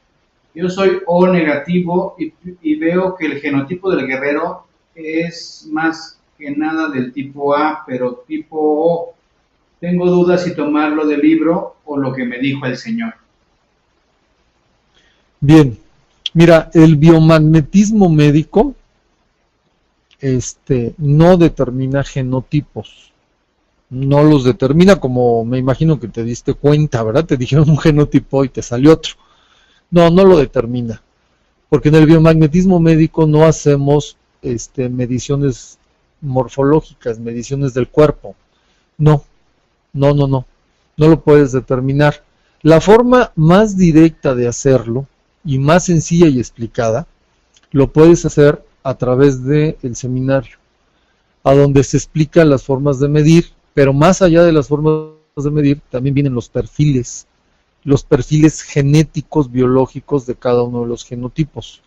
Yo soy O negativo y veo que el genotipo del guerrero es más que nada del tipo A, pero tipo O. Tengo dudas si tomarlo del libro o lo que me dijo el señor. Bien, mira, el biomagnetismo médico no determina genotipos. No los determina como me imagino que te diste cuenta, ¿verdad? Te dijeron un genotipo y te salió otro. No lo determina. Porque en el biomagnetismo médico no hacemos mediciones morfológicas, mediciones del cuerpo. No, no lo puedes determinar. La forma más directa de hacerlo y más sencilla y explicada lo puedes hacer a través del seminario, a donde se explican las formas de medir, pero más allá de las formas de medir también vienen los perfiles genéticos, biológicos de cada uno de los genotipos.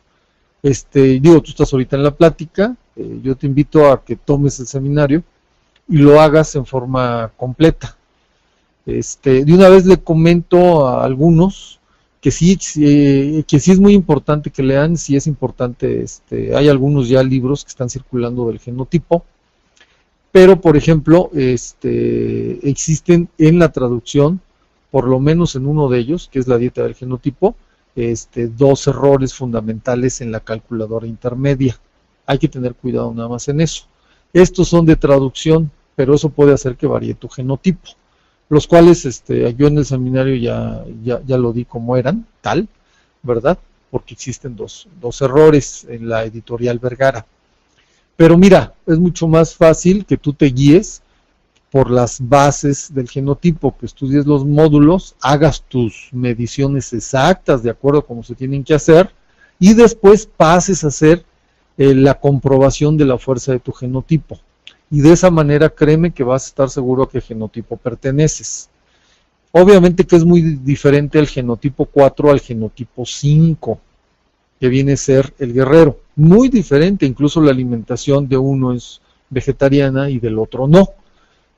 Digo, tú estás ahorita en la plática, yo te invito a que tomes el seminario y lo hagas en forma completa. De una vez le comento a algunos que sí es muy importante que lean, sí es importante, hay algunos ya libros que están circulando del genotipo, pero por ejemplo, existen en la traducción, por lo menos en uno de ellos, que es la dieta del genotipo, dos errores fundamentales en la calculadora intermedia. Hay que tener cuidado nada más en eso. Estos son de traducción, pero eso puede hacer que varíe tu genotipo, los cuales yo en el seminario ya lo di como eran, tal, ¿verdad? Porque existen dos errores en la editorial Vergara. Pero mira, es mucho más fácil que tú te guíes por las bases del genotipo, que estudies los módulos, hagas tus mediciones exactas de acuerdo a cómo se tienen que hacer, y después pases a hacer la comprobación de la fuerza de tu genotipo. Y de esa manera créeme que vas a estar seguro a qué genotipo perteneces. Obviamente que es muy diferente el genotipo 4 al genotipo 5, que viene a ser el guerrero. Muy diferente, incluso la alimentación de uno es vegetariana y del otro no.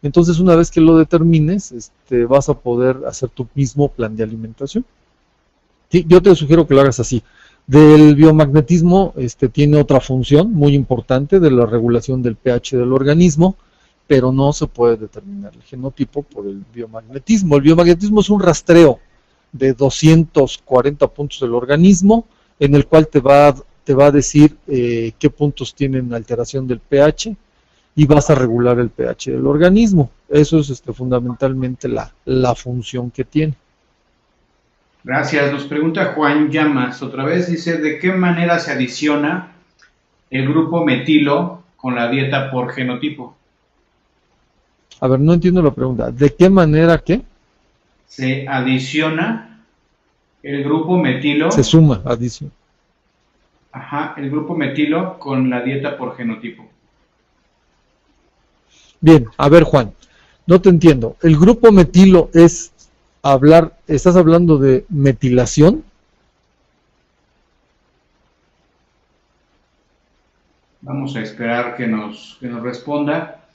Entonces, una vez que lo determines, vas a poder hacer tu mismo plan de alimentación. Sí, yo te sugiero que lo hagas así. Del biomagnetismo tiene otra función muy importante de la regulación del pH del organismo, pero no se puede determinar el genotipo por el biomagnetismo. El biomagnetismo es un rastreo de 240 puntos del organismo, en el cual te va a decir qué puntos tienen alteración del pH, y vas a regular el pH del organismo. Eso es fundamentalmente la función que tiene. Gracias. Nos pregunta Juan Llamas otra vez. Dice, ¿de qué manera se adiciona el grupo metilo con la dieta por genotipo? A ver, no entiendo la pregunta. ¿De qué manera qué? Se adiciona el grupo metilo. Se suma, adición. Ajá, el grupo metilo con la dieta por genotipo. Bien, a ver Juan, no te entiendo. El grupo metilo es ¿estás hablando de metilación? Vamos a esperar que nos responda.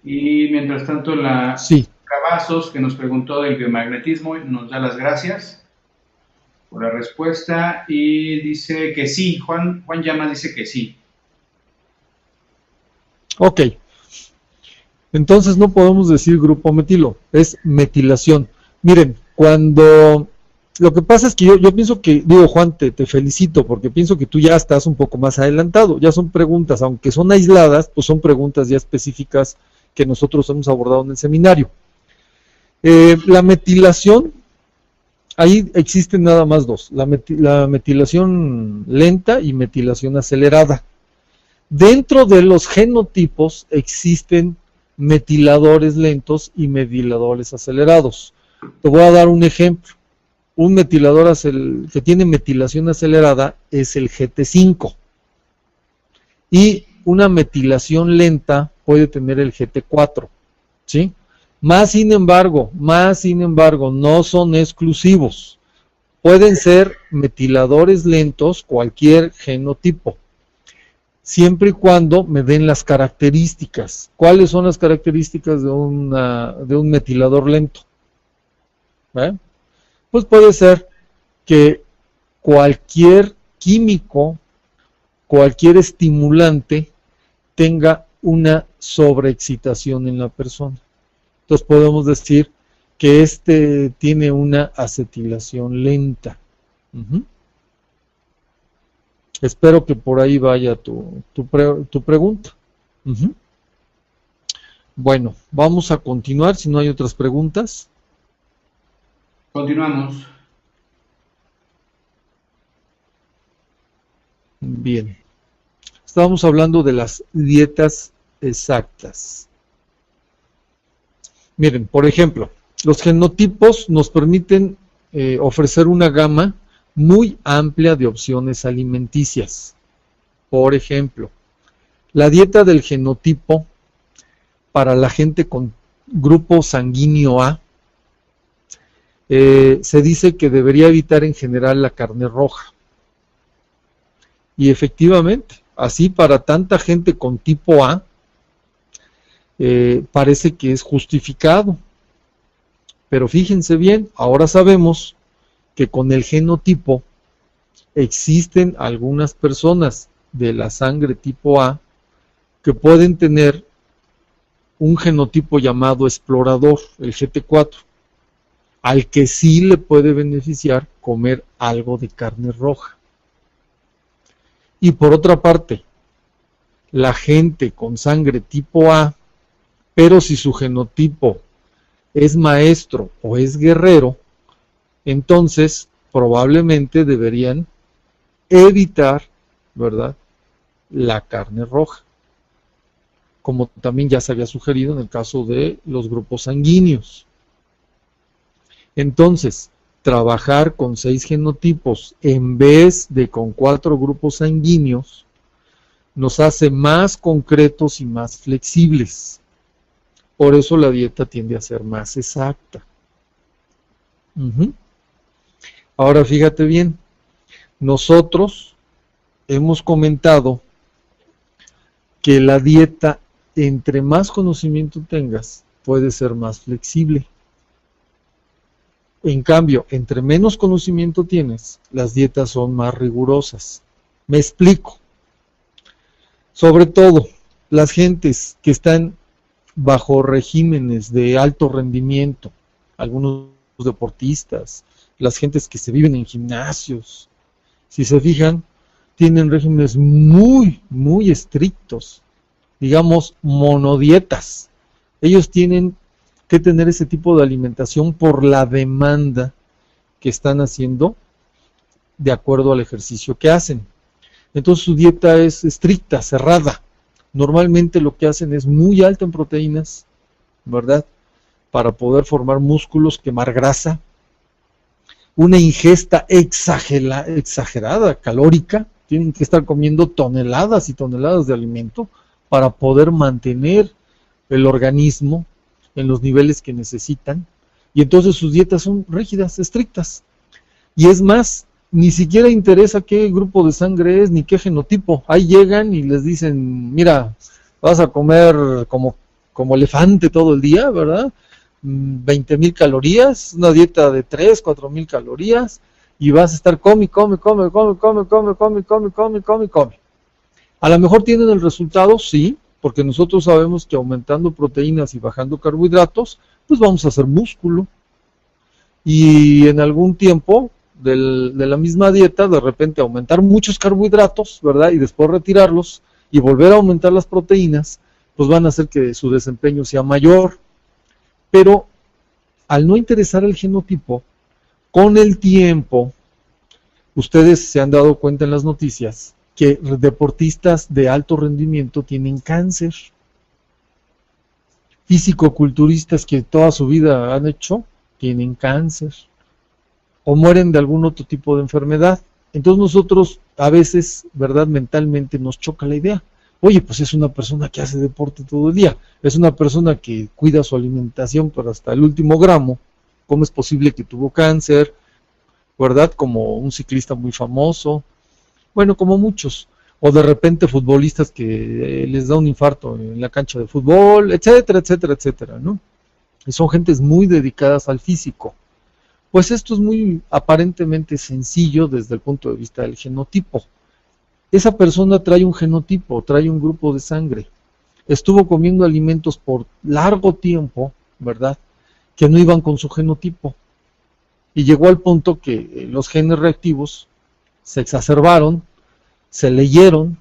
Y mientras tanto, Sí. Cavazos, que nos preguntó del biomagnetismo, nos da las gracias por la respuesta y dice que sí. Juan Llamas dice que sí. Ok. Entonces no podemos decir grupo metilo, es metilación. Miren, lo que pasa es que yo pienso que, digo Juan, te felicito porque pienso que tú ya estás un poco más adelantado, ya son preguntas, aunque son aisladas, pues son preguntas ya específicas que nosotros hemos abordado en el seminario. La metilación, ahí existen nada más dos, la metilación lenta y metilación acelerada. Dentro de los genotipos existen metiladores lentos y metiladores acelerados. Te voy a dar un ejemplo. Un metilador que tiene metilación acelerada es el GT5. Y una metilación lenta puede tener el GT4. ¿Sí? Más sin embargo, no son exclusivos. Pueden ser metiladores lentos cualquier genotipo, siempre y cuando me den las características. ¿Cuáles son las características de un metilador lento? Pues puede ser que cualquier químico, cualquier estimulante tenga una sobreexcitación en la persona. Entonces podemos decir que tiene una acetilación lenta. Espero que por ahí vaya tu pregunta. Bueno, vamos a continuar si no hay otras preguntas. Continuamos. Bien. Estábamos hablando de las dietas exactas. Miren, por ejemplo, los genotipos nos permiten ofrecer una gama muy amplia de opciones alimenticias. Por ejemplo, la dieta del genotipo para la gente con grupo sanguíneo A, se dice que debería evitar en general la carne roja. Y efectivamente, así para tanta gente con tipo A, parece que es justificado. Pero fíjense bien, ahora sabemos que con el genotipo existen algunas personas de la sangre tipo A que pueden tener un genotipo llamado explorador, el GT4, al que sí le puede beneficiar comer algo de carne roja. Y por otra parte, la gente con sangre tipo A, pero si su genotipo es maestro o es guerrero, entonces probablemente deberían evitar, ¿verdad?, la carne roja, como también ya se había sugerido en el caso de los grupos sanguíneos. Entonces, trabajar con 6 genotipos en vez de con 4 grupos sanguíneos nos hace más concretos y más flexibles. Por eso la dieta tiende a ser más exacta. Ahora fíjate bien, nosotros hemos comentado que la dieta, entre más conocimiento tengas, puede ser más flexible. En cambio, entre menos conocimiento tienes, las dietas son más rigurosas. Me explico. Sobre todo, las gentes que están bajo regímenes de alto rendimiento, algunos deportistas, las gentes que se viven en gimnasios, si se fijan, tienen regímenes muy, muy estrictos, digamos, monodietas. Ellos tienen que tener ese tipo de alimentación por la demanda que están haciendo de acuerdo al ejercicio que hacen. Entonces su dieta es estricta, cerrada. Normalmente lo que hacen es muy alta en proteínas, ¿verdad?, para poder formar músculos, quemar grasa. Una ingesta exagerada, calórica. Tienen que estar comiendo toneladas y toneladas de alimento para poder mantener el organismo en los niveles que necesitan. Y entonces sus dietas son rígidas, estrictas. Y es más, ni siquiera interesa qué grupo de sangre es, ni qué genotipo. Ahí llegan y les dicen, mira, vas a comer como elefante todo el día, ¿verdad? 20,000 calorías, una dieta de 3, 4,000 calorías, y vas a estar come. A lo mejor tienen el resultado, sí, porque nosotros sabemos que aumentando proteínas y bajando carbohidratos, pues vamos a hacer músculo. Y en algún tiempo de la misma dieta, de repente aumentar muchos carbohidratos, ¿verdad?, y después retirarlos y volver a aumentar las proteínas, pues van a hacer que su desempeño sea mayor. Pero al no interesar el genotipo, con el tiempo, ustedes se han dado cuenta en las noticias que deportistas de alto rendimiento tienen cáncer. Físico-culturistas que toda su vida han hecho, tienen cáncer. O mueren de algún otro tipo de enfermedad. Entonces nosotros a veces, ¿verdad?, mentalmente nos choca la idea. Oye, pues es una persona que hace deporte todo el día, es una persona que cuida su alimentación pero hasta el último gramo. ¿Cómo es posible que tuvo cáncer? ¿Verdad? Como un ciclista muy famoso, bueno, como muchos, o de repente futbolistas que les da un infarto en la cancha de fútbol, etcétera, etcétera, etcétera, ¿no? Y son gentes muy dedicadas al físico. Pues esto es muy aparentemente sencillo desde el punto de vista del genotipo. Esa persona trae un genotipo, trae un grupo de sangre, estuvo comiendo alimentos por largo tiempo, ¿verdad?, que no iban con su genotipo, y llegó al punto que los genes reactivos se exacerbaron, se leyeron,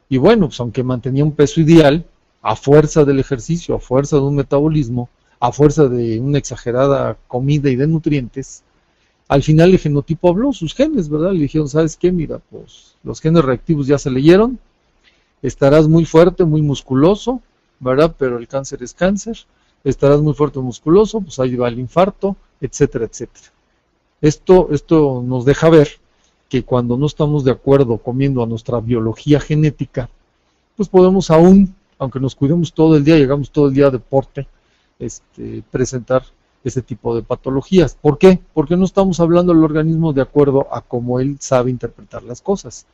y bueno, pues aunque mantenía un peso ideal, a fuerza del ejercicio, a fuerza de un metabolismo, a fuerza de una exagerada comida y de nutrientes, al final el genotipo habló, sus genes, ¿verdad? Le dijeron, ¿sabes qué? Mira, pues los genes reactivos ya se leyeron, Estarás muy fuerte, muy musculoso, ¿verdad? Pero el cáncer es cáncer. Estarás muy fuerte, musculoso, pues ahí va el infarto, etcétera, etcétera. Esto nos deja ver que cuando no estamos de acuerdo comiendo a nuestra biología genética, pues podemos aún, aunque nos cuidemos todo el día, llegamos todo el día a deporte, presentar ese tipo de patologías. ¿Por qué? Porque no estamos hablando al organismo de acuerdo a cómo él sabe interpretar las cosas.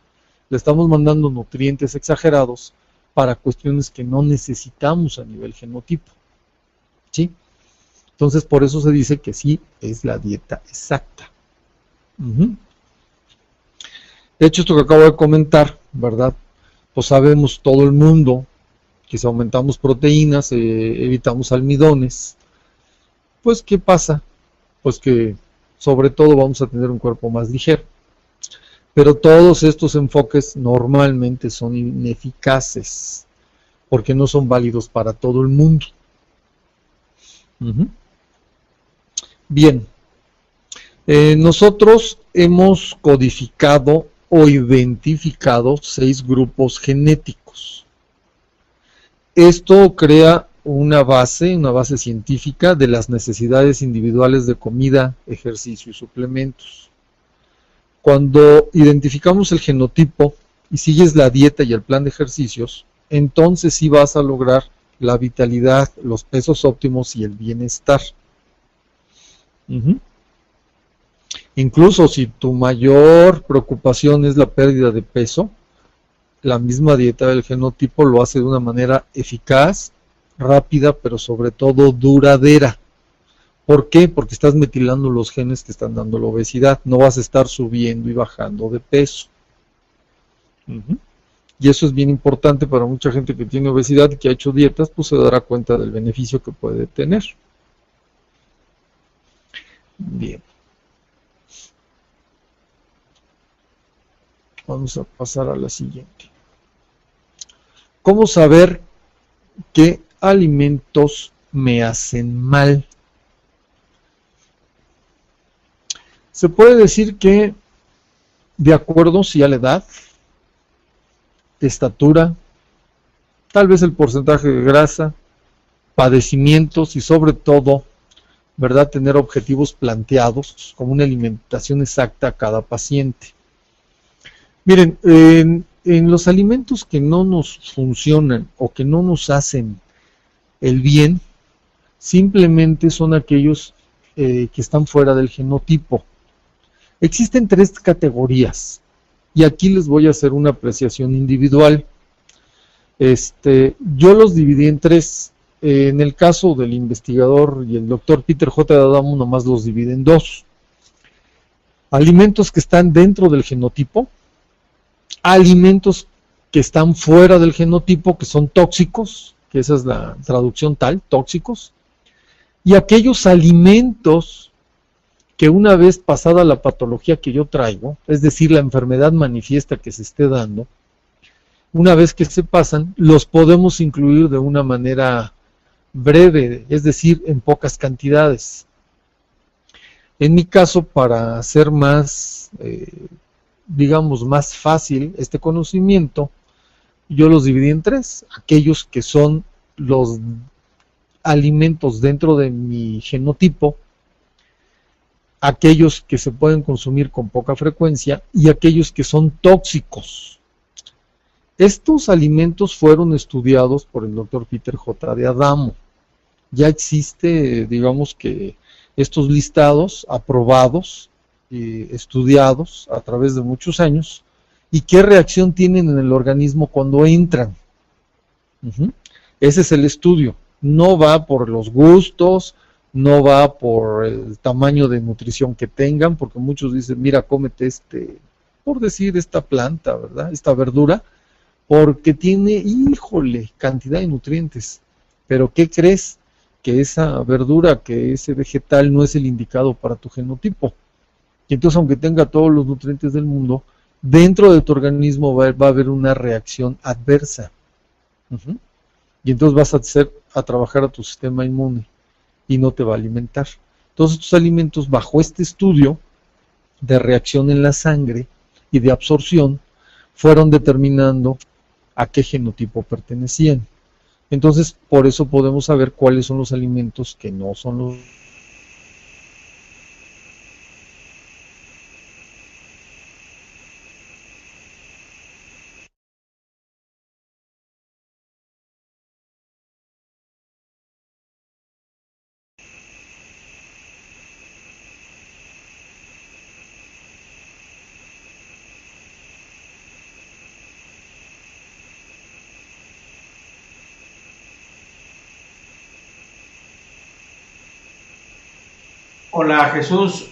Le estamos mandando nutrientes exagerados para cuestiones que no necesitamos a nivel genotipo. ¿Sí? Entonces, por eso se dice que sí es la dieta exacta. De hecho, esto que acabo de comentar, ¿verdad? Pues sabemos todo el mundo que si aumentamos proteínas, evitamos almidones, pues ¿qué pasa? Pues que sobre todo vamos a tener un cuerpo más ligero. Pero todos estos enfoques normalmente son ineficaces, porque no son válidos para todo el mundo. Bien, nosotros hemos codificado o identificado 6 grupos genéticos. Esto crea una base científica de las necesidades individuales de comida, ejercicio y suplementos. Cuando identificamos el genotipo y sigues la dieta y el plan de ejercicios, entonces sí vas a lograr la vitalidad, los pesos óptimos y el bienestar. Incluso si tu mayor preocupación es la pérdida de peso, la misma dieta del genotipo lo hace de una manera eficaz, rápida, pero sobre todo duradera. ¿Por qué? Porque estás metilando los genes que están dando la obesidad. No vas a estar subiendo y bajando de peso. Y eso es bien importante para mucha gente que tiene obesidad y que ha hecho dietas, pues se dará cuenta del beneficio que puede tener. Bien. Vamos a pasar a la siguiente. ¿Cómo saber qué alimentos me hacen mal? Se puede decir que de acuerdo si a la edad, estatura, tal vez el porcentaje de grasa, padecimientos y sobre todo, ¿verdad?, tener objetivos planteados como una alimentación exacta a cada paciente. Miren, en los alimentos que no nos funcionan o que no nos hacen el bien, simplemente son aquellos que están fuera del genotipo. Existen 3 categorías y aquí les voy a hacer una apreciación individual. Yo los dividí en 3. En el caso del investigador y el doctor Peter J. D'Adamo nomás los divide en 2. Alimentos que están dentro del genotipo, alimentos que están fuera del genotipo, que son tóxicos, que esa es la traducción tal, tóxicos, y aquellos alimentos que una vez pasada la patología que yo traigo, es decir, la enfermedad manifiesta que se esté dando, una vez que se pasan, los podemos incluir de una manera breve, es decir, en pocas cantidades. En mi caso, para hacer más, digamos, más fácil este conocimiento, yo los dividí en 3. Aquellos que son los alimentos dentro de mi genotipo, aquellos que se pueden consumir con poca frecuencia y aquellos que son tóxicos. Estos alimentos fueron estudiados por el doctor Peter J. D'Adamo. Ya existe, digamos que, estos listados aprobados, estudiados a través de muchos años, y qué reacción tienen en el organismo cuando entran. Ese es el estudio. No va por los gustos, no va por el tamaño de nutrición que tengan, porque muchos dicen, mira, cómete por decir, esta planta, ¿verdad?, esta verdura, porque tiene, híjole, cantidad de nutrientes. Pero ¿qué crees? Que esa verdura, que ese vegetal no es el indicado para tu genotipo. Y entonces, aunque tenga todos los nutrientes del mundo, dentro de tu organismo va a haber una reacción adversa. Y entonces vas a trabajar a tu sistema inmune y no te va a alimentar. Todos estos alimentos, bajo este estudio de reacción en la sangre y de absorción, fueron determinando a qué genotipo pertenecían. Entonces, por eso podemos saber cuáles son los alimentos que no son los... Hola Jesús,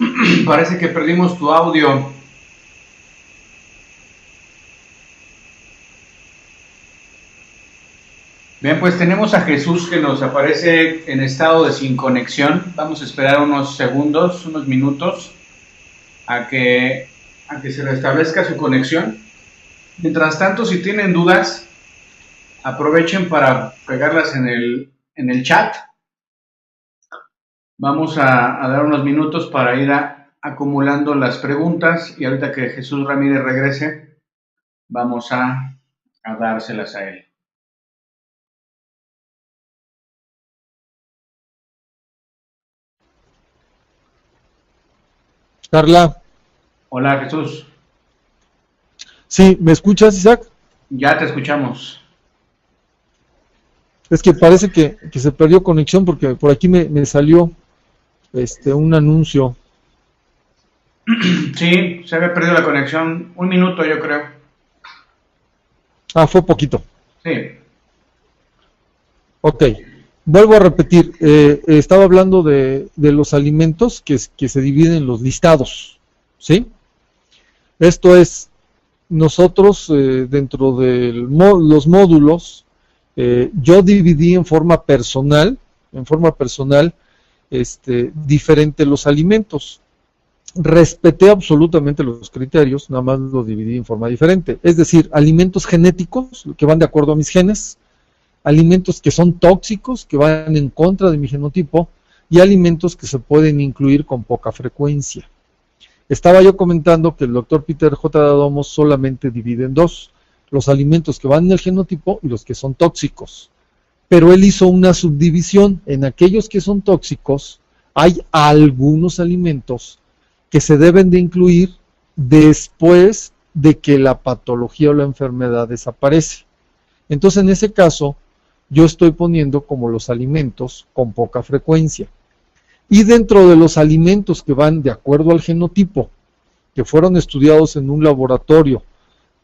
parece que perdimos tu audio. Bien, pues tenemos a Jesús que nos aparece en estado de sin conexión. Vamos a esperar unos segundos, unos minutos, a que se restablezca su conexión. Mientras tanto, si tienen dudas, aprovechen para pegarlas en el chat. Vamos a dar unos minutos para ir acumulando las preguntas y ahorita que Jesús Ramírez regrese, vamos a dárselas a él. Carla. Hola Jesús. Sí, ¿me escuchas, Isaac? Ya te escuchamos. Es que parece que se perdió conexión porque por aquí me salió un anuncio. Sí, se había perdido la conexión. Un minuto, yo creo. Ah, fue poquito. Sí. Ok, vuelvo a repetir. Estaba hablando de los alimentos que se dividen en los listados, ¿sí? Esto es, nosotros dentro de los módulos, yo dividí en forma personal, diferente los alimentos. Respeté absolutamente los criterios, nada más los dividí en forma diferente. Es decir, alimentos genéticos, que van de acuerdo a mis genes, alimentos que son tóxicos, que van en contra de mi genotipo, y alimentos que se pueden incluir con poca frecuencia. Estaba yo comentando que el doctor Peter J. D'Adamo solamente divide en dos, los alimentos que van en el genotipo y los que son tóxicos. Pero él hizo una subdivisión. En aquellos que son tóxicos, hay algunos alimentos que se deben de incluir después de que la patología o la enfermedad desaparece. Entonces, en ese caso, yo estoy poniendo como los alimentos con poca frecuencia. Y dentro de los alimentos que van de acuerdo al genotipo, que fueron estudiados en un laboratorio,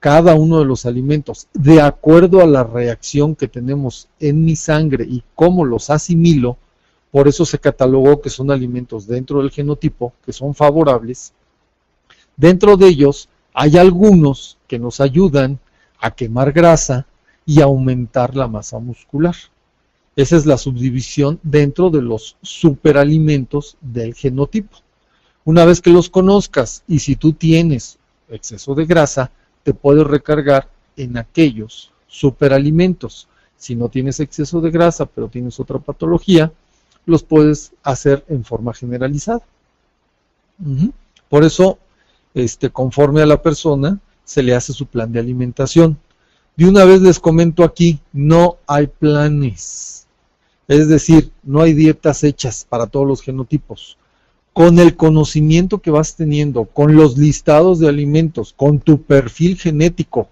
cada uno de los alimentos, de acuerdo a la reacción que tenemos en mi sangre y cómo los asimilo, por eso se catalogó que son alimentos dentro del genotipo, que son favorables. Dentro de ellos hay algunos que nos ayudan a quemar grasa y aumentar la masa muscular. Esa es la subdivisión dentro de los superalimentos del genotipo. Una vez que los conozcas y si tú tienes exceso de grasa, te puedes recargar en aquellos superalimentos. Si no tienes exceso de grasa, pero tienes otra patología, los puedes hacer en forma generalizada. Por eso, conforme a la persona, se le hace su plan de alimentación. De una vez les comento aquí, no hay planes. Es decir, no hay dietas hechas para todos los genotipos. Con el conocimiento que vas teniendo, con los listados de alimentos, con tu perfil genético,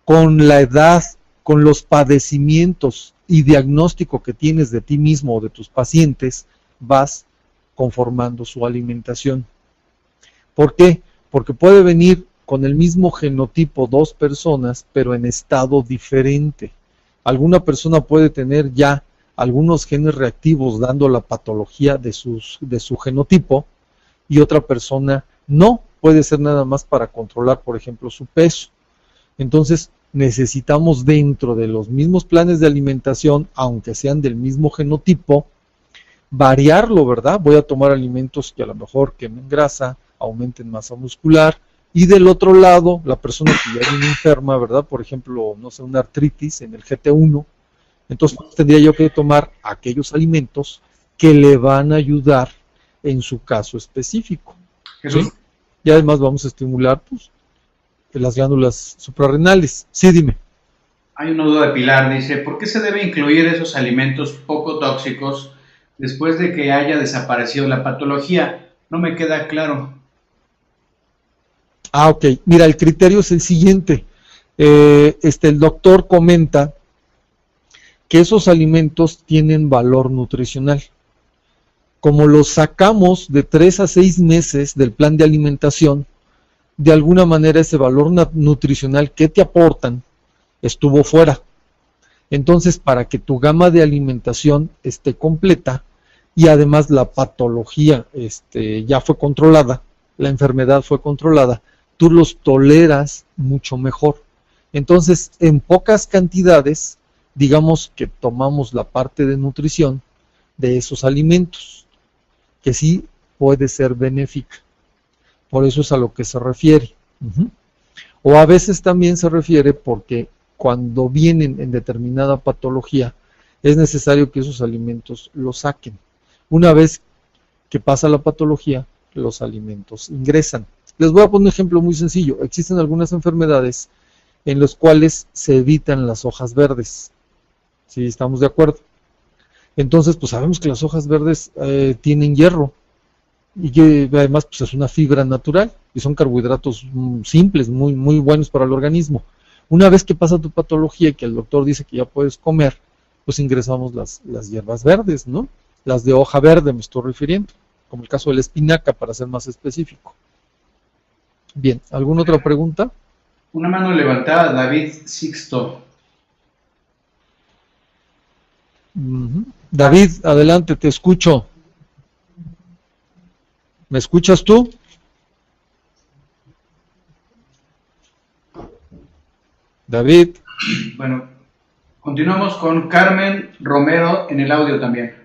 con la edad, con los padecimientos y diagnóstico que tienes de ti mismo o de tus pacientes, vas conformando su alimentación. ¿Por qué? Porque puede venir con el mismo genotipo dos personas, pero en estado diferente. Alguna persona puede tener ya algunos genes reactivos dando la patología de su genotipo y otra persona no, puede ser nada más para controlar, por ejemplo, su peso. Entonces, necesitamos dentro de los mismos planes de alimentación, aunque sean del mismo genotipo, variarlo, ¿verdad? Voy a tomar alimentos que a lo mejor quemen grasa, aumenten masa muscular, y del otro lado, la persona que ya viene enferma, ¿verdad? Por ejemplo, no sé, una artritis en el GT1, entonces tendría yo que tomar aquellos alimentos que le van a ayudar en su caso específico. ¿Sí? Y además vamos a estimular pues, las glándulas suprarrenales. Sí, dime. Hay una duda de Pilar, dice, ¿por qué se debe incluir esos alimentos poco tóxicos después de que haya desaparecido la patología? No me queda claro. Ah, ok. Mira, el criterio es el siguiente. El doctor comenta que esos alimentos tienen valor nutricional. Como los sacamos de 3 a 6 meses del plan de alimentación, de alguna manera ese valor nutricional que te aportan estuvo fuera. Entonces, para que tu gama de alimentación esté completa y además la patología ya fue controlada, la enfermedad fue controlada, tú los toleras mucho mejor. Entonces, en pocas cantidades, digamos que tomamos la parte de nutrición de esos alimentos, que sí puede ser benéfica. Por eso es a lo que se refiere. O a veces también se refiere porque cuando vienen en determinada patología, es necesario que esos alimentos los saquen. Una vez que pasa la patología, los alimentos ingresan. Les voy a poner un ejemplo muy sencillo. Existen algunas enfermedades en las cuales se evitan las hojas verdes. ¿Sí? ¿Estamos de acuerdo? Entonces, pues sabemos que las hojas verdes tienen hierro y que además pues, es una fibra natural y son carbohidratos simples, muy, muy buenos para el organismo. Una vez que pasa tu patología y que el doctor dice que ya puedes comer, pues ingresamos las hierbas verdes, ¿no? Las de hoja verde me estoy refiriendo, como el caso de la espinaca, para ser más específico. Bien, ¿alguna otra pregunta? Una mano levantada, David Sixto. David, adelante, te escucho. ¿Me escuchas tú? David. Bueno, continuamos con Carmen Romero en el audio también.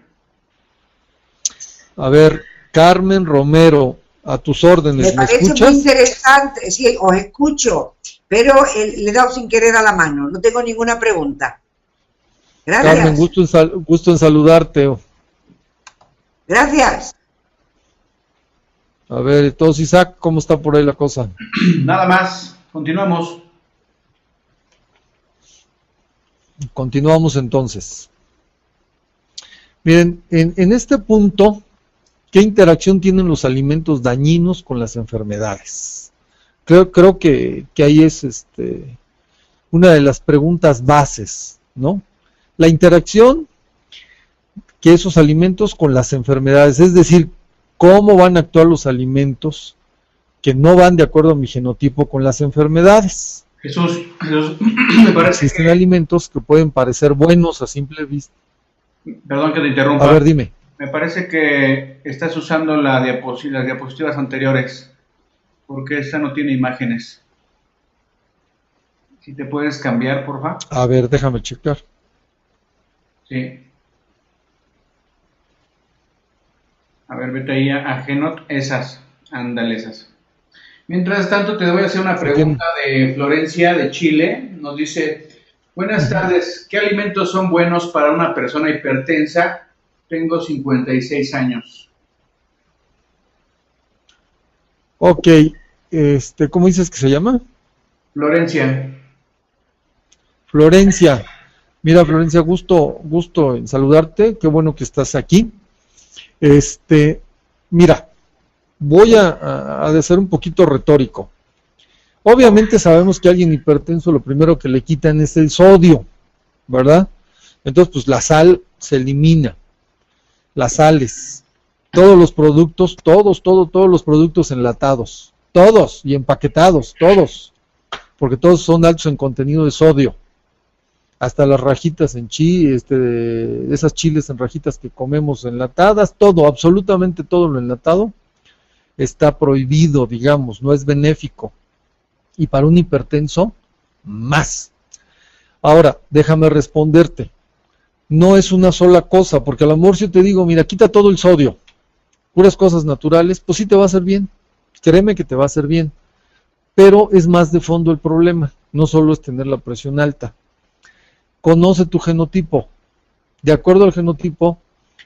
A ver, Carmen Romero, a tus órdenes. Me parece muy interesante, sí, os escucho, pero le he dado sin querer a la mano, no tengo ninguna pregunta. Gracias. Carmen, gusto en saludarte. Gracias. A ver, entonces Isaac, ¿cómo está por ahí la cosa? Nada más, continuamos. Continuamos entonces. Miren, en este punto, ¿qué interacción tienen los alimentos dañinos con las enfermedades? Creo que ahí es una de las preguntas bases, ¿no? La interacción que esos alimentos con las enfermedades, es decir, cómo van a actuar los alimentos que no van de acuerdo a mi genotipo con las enfermedades. Jesús, me parece existen alimentos que pueden parecer buenos a simple vista. Perdón que te interrumpa. A ver, dime. Me parece que estás usando las diapositivas anteriores, porque esta no tiene imágenes. Si te puedes cambiar, por favor. A ver, déjame checar. Sí. A ver, vete ahí a Genot, esas, ándale esas. Mientras tanto, te voy a hacer una pregunta de Florencia, de Chile. Nos dice, buenas tardes, ¿qué alimentos son buenos para una persona hipertensa? Tengo 56 años. Ok, ¿cómo dices que se llama? Florencia. Florencia. Mira, Florencia, gusto en saludarte. Qué bueno que estás aquí. Mira, voy a ser un poquito retórico. Obviamente sabemos que a alguien hipertenso lo primero que le quitan es el sodio, ¿verdad? Entonces, pues la sal se elimina, las sales, todos los productos, todos los productos enlatados, todos y empaquetados, todos, porque todos son altos en contenido de sodio. Hasta las rajitas en esas chiles en rajitas que comemos enlatadas, todo, absolutamente todo lo enlatado está prohibido, digamos, no es benéfico. Y para un hipertenso, más. Ahora, déjame responderte. No es una sola cosa, porque a lo mejor si yo te digo, mira, quita todo el sodio, puras cosas naturales, pues sí te va a hacer bien. Créeme que te va a hacer bien. Pero es más de fondo el problema, no solo es tener la presión alta. Conoce tu genotipo. De acuerdo al genotipo,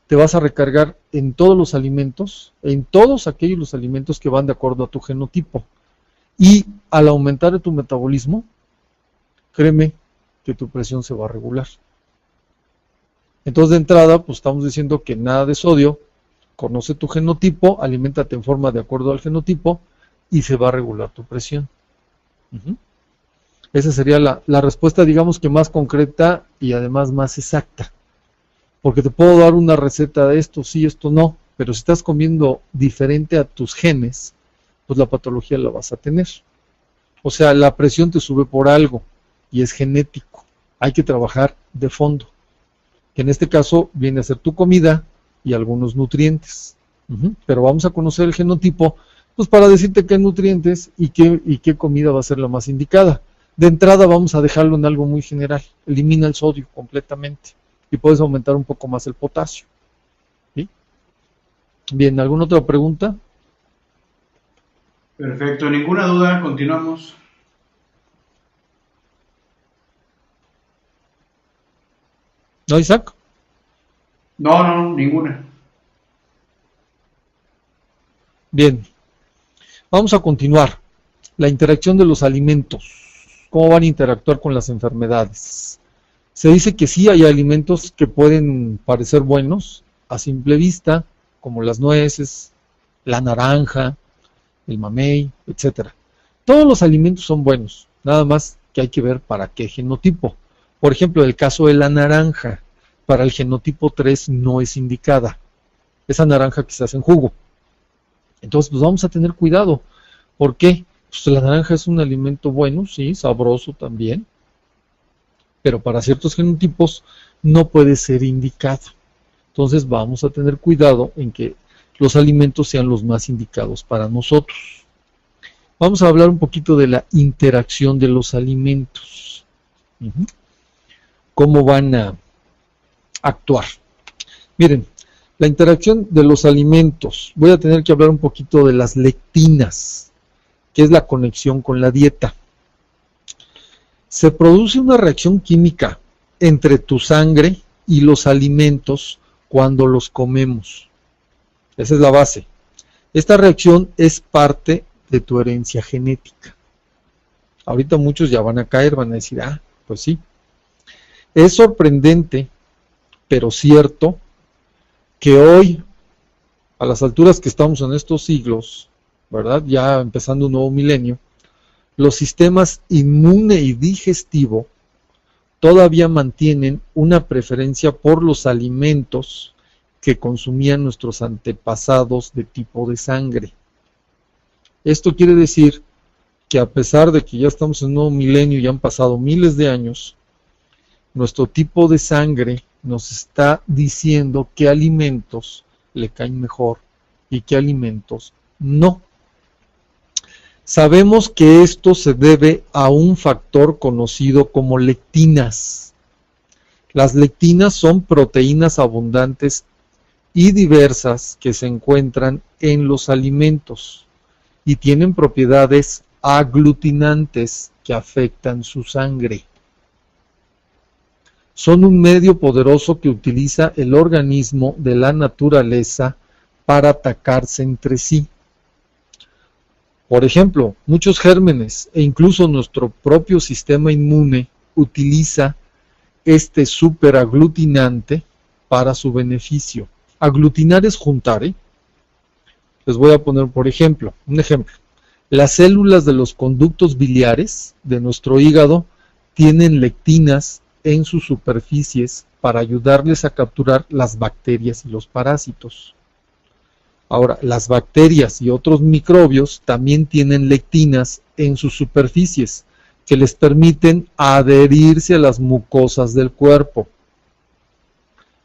te vas a recargar en todos los alimentos, en todos aquellos los alimentos que van de acuerdo a tu genotipo. Y al aumentar tu metabolismo, créeme que tu presión se va a regular. Entonces, de entrada, pues estamos diciendo que nada de sodio, conoce tu genotipo, aliméntate en forma de acuerdo al genotipo y se va a regular tu presión. Esa sería la respuesta, digamos que más concreta y además más exacta. Porque te puedo dar una receta de esto, sí, esto no, pero si estás comiendo diferente a tus genes, pues la patología la vas a tener. O sea, la presión te sube por algo y es genético. Hay que trabajar de fondo, que en este caso viene a ser tu comida y algunos nutrientes. Pero vamos a conocer el genotipo, pues para decirte qué nutrientes y qué comida va a ser la más indicada. De entrada vamos a dejarlo en algo muy general. Elimina el sodio completamente y puedes aumentar un poco más el potasio. ¿Sí? Bien, ¿alguna otra pregunta? Perfecto, ninguna duda, continuamos. ¿No, Isaac? No, ninguna. Bien, vamos a continuar. La interacción de los alimentos. ¿Cómo van a interactuar con las enfermedades? Se dice que sí hay alimentos que pueden parecer buenos a simple vista, como las nueces, la naranja, el mamey, etcétera. Todos los alimentos son buenos, nada más que hay que ver para qué genotipo. Por ejemplo, el caso de la naranja, para el genotipo 3 no es indicada. Esa naranja que se hace en jugo. Entonces, pues vamos a tener cuidado. ¿Por qué? Pues la naranja es un alimento bueno, sí, sabroso también, pero para ciertos genotipos no puede ser indicado. Entonces vamos a tener cuidado en que los alimentos sean los más indicados para nosotros. Vamos a hablar un poquito de la interacción de los alimentos. ¿Cómo van a actuar? Miren, la interacción de los alimentos. Voy a tener que hablar un poquito de las lectinas, que es la conexión con la dieta. Se produce una reacción química entre tu sangre y los alimentos cuando los comemos. Esa es la base. Esta reacción es parte de tu herencia genética. Ahorita muchos ya van a caer, van a decir, pues sí. Es sorprendente, pero cierto, que hoy, a las alturas que estamos en estos siglos, ¿verdad? Ya empezando un nuevo milenio, los sistemas inmune y digestivo todavía mantienen una preferencia por los alimentos que consumían nuestros antepasados de tipo de sangre. Esto quiere decir que a pesar de que ya estamos en un nuevo milenio y han pasado miles de años, nuestro tipo de sangre nos está diciendo qué alimentos le caen mejor y qué alimentos no. Sabemos que esto se debe a un factor conocido como lectinas. Las lectinas son proteínas abundantes y diversas que se encuentran en los alimentos y tienen propiedades aglutinantes que afectan su sangre. Son un medio poderoso que utiliza el organismo de la naturaleza para atacarse entre sí. Por ejemplo, muchos gérmenes e incluso nuestro propio sistema inmune utiliza este superaglutinante para su beneficio. Aglutinar es juntar, Les voy a poner un ejemplo. Las células de los conductos biliares de nuestro hígado tienen lectinas en sus superficies para ayudarles a capturar las bacterias y los parásitos. Ahora, las bacterias y otros microbios también tienen lectinas en sus superficies que les permiten adherirse a las mucosas del cuerpo.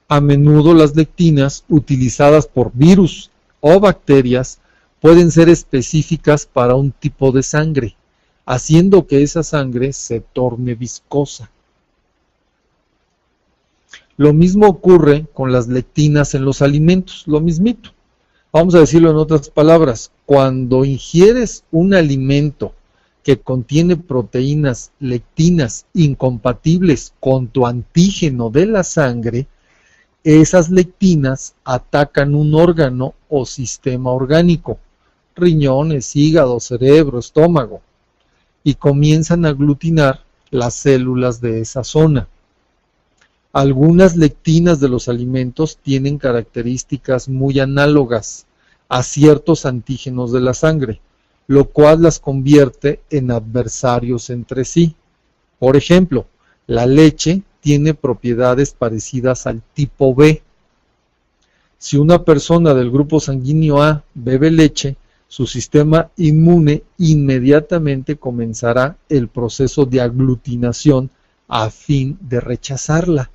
A menudo las lectinas utilizadas por virus o bacterias pueden ser específicas para un tipo de sangre, haciendo que esa sangre se torne viscosa. Lo mismo ocurre con las lectinas en los alimentos, lo mismito. Vamos a decirlo en otras palabras, cuando ingieres un alimento que contiene proteínas lectinas incompatibles con tu antígeno de la sangre, esas lectinas atacan un órgano o sistema orgánico, riñones, hígado, cerebro, estómago, y comienzan a aglutinar las células de esa zona. Algunas lectinas de los alimentos tienen características muy análogas a ciertos antígenos de la sangre, lo cual las convierte en adversarios entre sí. Por ejemplo, la leche tiene propiedades parecidas al tipo B. Si una persona del grupo sanguíneo A bebe leche, su sistema inmune inmediatamente comenzará el proceso de aglutinación a fin de rechazarla.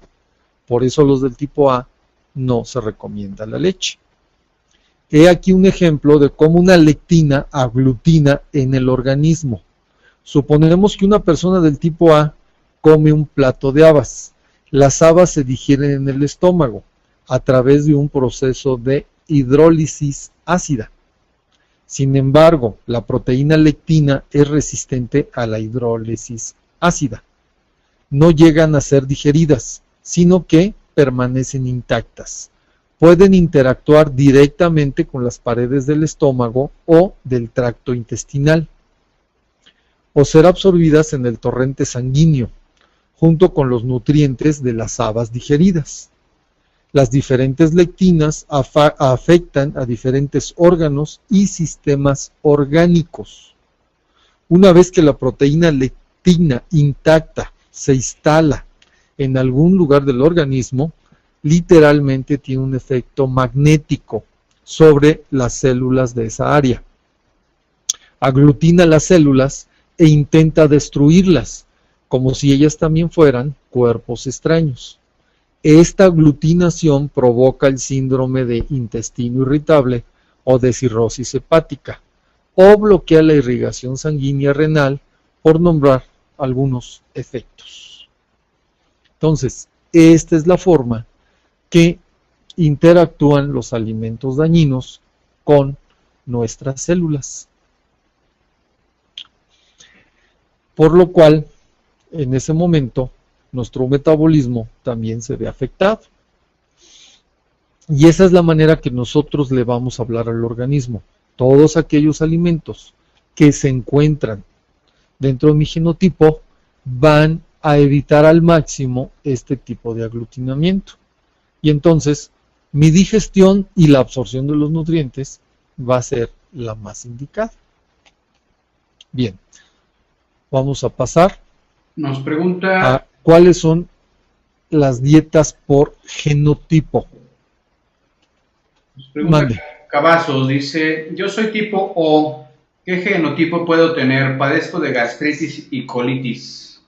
Por eso los del tipo A no se recomienda la leche. He aquí un ejemplo de cómo una lectina aglutina en el organismo. Suponemos que una persona del tipo A come un plato de habas. Las habas se digieren en el estómago a través de un proceso de hidrólisis ácida. Sin embargo, la proteína lectina es resistente a la hidrólisis ácida. No llegan a ser digeridas, sino que permanecen intactas. Pueden interactuar directamente con las paredes del estómago o del tracto intestinal, o ser absorbidas en el torrente sanguíneo, junto con los nutrientes de las habas digeridas. Las diferentes lectinas afectan a diferentes órganos y sistemas orgánicos. Una vez que la proteína lectina intacta se instala en algún lugar del organismo, literalmente tiene un efecto magnético sobre las células de esa área. Aglutina las células e intenta destruirlas, como si ellas también fueran cuerpos extraños. Esta aglutinación provoca el síndrome de intestino irritable o de cirrosis hepática, o bloquea la irrigación sanguínea renal, por nombrar algunos efectos. Entonces, esta es la forma que interactúan los alimentos dañinos con nuestras células. Por lo cual, en ese momento, nuestro metabolismo también se ve afectado. Y esa es la manera que nosotros le vamos a hablar al organismo. Todos aquellos alimentos que se encuentran dentro de mi genotipo van a evitar al máximo este tipo de aglutinamiento. Y entonces, mi digestión y la absorción de los nutrientes va a ser la más indicada. Bien, vamos a pasar Nos pregunta a cuáles son las dietas por genotipo. Mande. Cavazos, dice, yo soy tipo O, ¿qué genotipo puedo tener? Padezco de gastritis y colitis.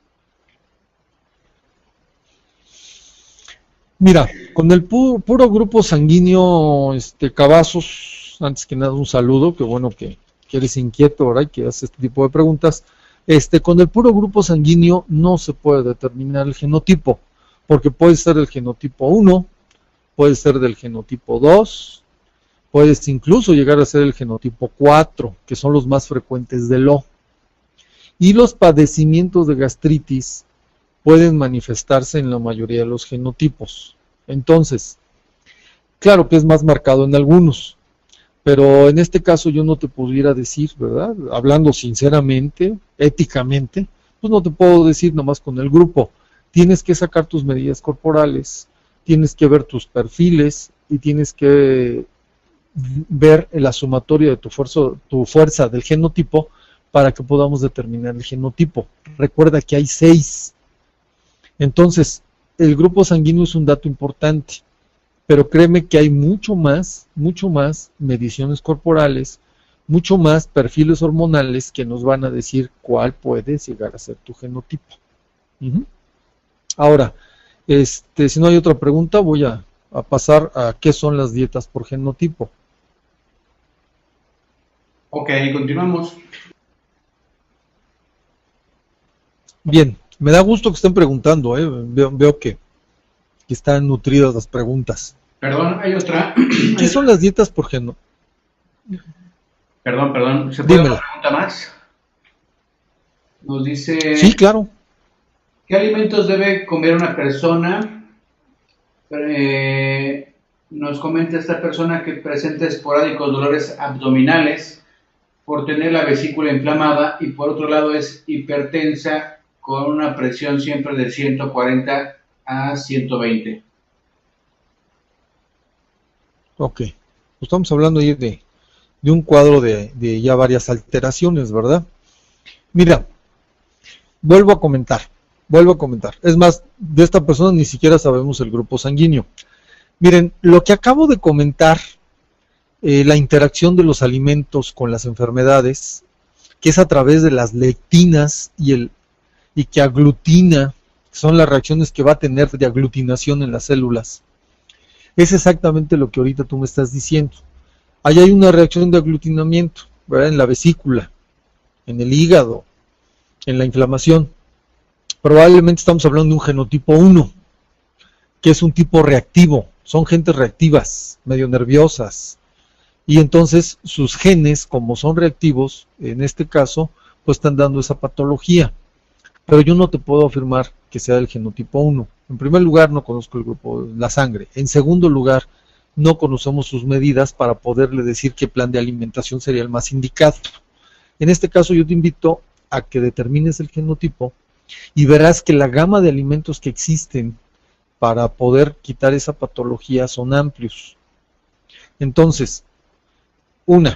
Mira, con el puro grupo sanguíneo, Cavazos, antes que nada un saludo, que bueno que eres inquieto, ¿verdad? Y que haces este tipo de preguntas. Con el puro grupo sanguíneo no se puede determinar el genotipo, porque puede ser el genotipo 1, puede ser del genotipo 2, puedes incluso llegar a ser el genotipo 4, que son los más frecuentes del O. Y los padecimientos de gastritis pueden manifestarse en la mayoría de los genotipos. Entonces, claro que es más marcado en algunos, pero en este caso yo no te pudiera decir, ¿verdad? Hablando sinceramente, éticamente, pues no te puedo decir nomás con el grupo. Tienes que sacar tus medidas corporales, tienes que ver tus perfiles y tienes que ver la sumatoria de tu fuerza del genotipo para que podamos determinar el genotipo. Recuerda que hay 6. Entonces, el grupo sanguíneo es un dato importante, pero créeme que hay mucho más mediciones corporales, mucho más perfiles hormonales que nos van a decir cuál puede llegar a ser tu genotipo. Ahora, si no hay otra pregunta, voy a pasar a qué son las dietas por genotipo. Ok, continuamos. Bien, me da gusto que estén preguntando, veo que están nutridas las preguntas. Perdón, hay otra. ¿Qué son las dietas por genotipo? Perdón, ¿se puede Dímela. una pregunta más? Nos dice... Sí, claro. ¿Qué alimentos debe comer una persona? Nos comenta esta persona que presenta esporádicos dolores abdominales por tener la vesícula inflamada y por otro lado es hipertensa con una presión siempre de 140 a 120. Ok, estamos hablando ahí de un cuadro de ya varias alteraciones, ¿verdad? Mira, vuelvo a comentar. Es más, de esta persona ni siquiera sabemos el grupo sanguíneo. Miren, lo que acabo de comentar, la interacción de los alimentos con las enfermedades, que es a través de las lectinas y que aglutina, son las reacciones que va a tener de aglutinación en las células. Es exactamente lo que ahorita tú me estás diciendo. Ahí hay una reacción de aglutinamiento, ¿verdad? En la vesícula, en el hígado, en la inflamación. Probablemente estamos hablando de un genotipo 1, que es un tipo reactivo. Son gentes reactivas, medio nerviosas. Y entonces sus genes, como son reactivos, en este caso, pues están dando esa patología. Pero yo no te puedo afirmar que sea del genotipo 1. En primer lugar, no conozco el grupo, la sangre. En segundo lugar, no conocemos sus medidas para poderle decir qué plan de alimentación sería el más indicado. En este caso, yo te invito a que determines el genotipo y verás que la gama de alimentos que existen para poder quitar esa patología son amplios. Entonces, 1,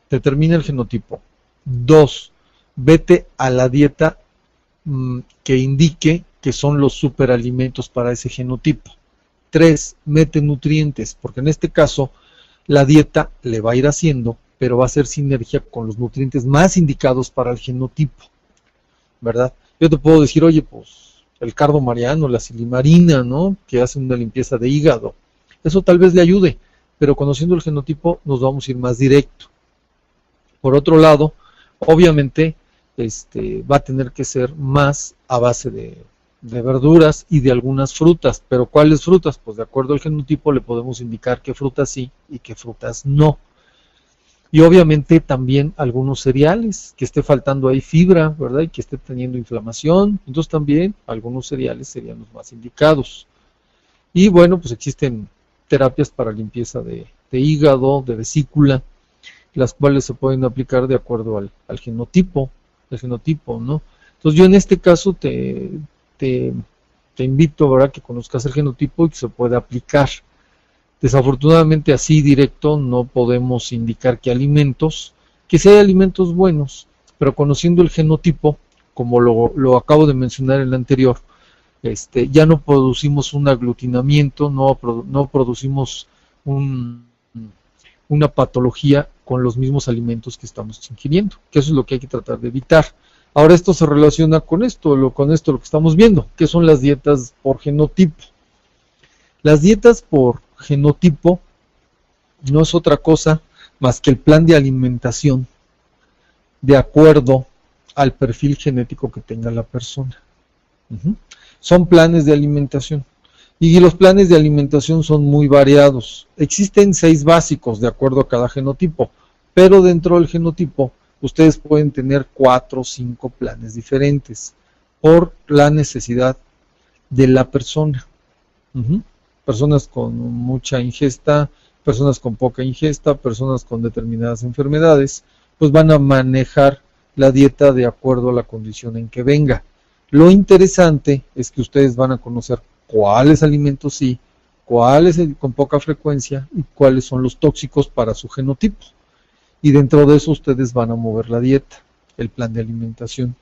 determina el genotipo. 2, vete a la dieta que indique que son los superalimentos para ese genotipo. 3, mete nutrientes, porque en este caso la dieta le va a ir haciendo, pero va a hacer sinergia con los nutrientes más indicados para el genotipo, ¿verdad? Yo te puedo decir, oye, pues el cardo mariano, la silimarina, ¿no? Que hace una limpieza de hígado. Eso tal vez le ayude, pero conociendo el genotipo nos vamos a ir más directo. Por otro lado, obviamente, va a tener que ser más a base de verduras y de algunas frutas. ¿Pero cuáles frutas? Pues de acuerdo al genotipo le podemos indicar qué frutas sí y qué frutas no. Y obviamente también algunos cereales, que esté faltando ahí fibra, ¿verdad? Y que esté teniendo inflamación. Entonces también algunos cereales serían los más indicados. Y bueno, pues existen terapias para limpieza de hígado, de vesícula, las cuales se pueden aplicar de acuerdo al genotipo, ¿no? Entonces yo en este caso te invito, ¿verdad?, que conozcas el genotipo y que se pueda aplicar. Desafortunadamente así directo no podemos indicar qué alimentos, que sí hay alimentos buenos, pero conociendo el genotipo, como lo acabo de mencionar en el anterior, ya no producimos un aglutinamiento, no producimos una patología con los mismos alimentos que estamos ingiriendo, que eso es lo que hay que tratar de evitar. Ahora esto se relaciona con esto lo que estamos viendo, que son las dietas por genotipo. Las dietas por genotipo no es otra cosa más que el plan de alimentación de acuerdo al perfil genético que tenga la persona. Son planes de alimentación. Y los planes de alimentación son muy variados. Existen 6 básicos de acuerdo a cada genotipo, pero dentro del genotipo ustedes pueden tener 4 o 5 planes diferentes por la necesidad de la persona. Personas con mucha ingesta, personas con poca ingesta, personas con determinadas enfermedades, pues van a manejar la dieta de acuerdo a la condición en que venga. Lo interesante es que ustedes van a conocer cuáles alimentos sí, cuáles con poca frecuencia y cuáles son los tóxicos para su genotipo. Y dentro de eso ustedes van a mover la dieta, el plan de alimentación.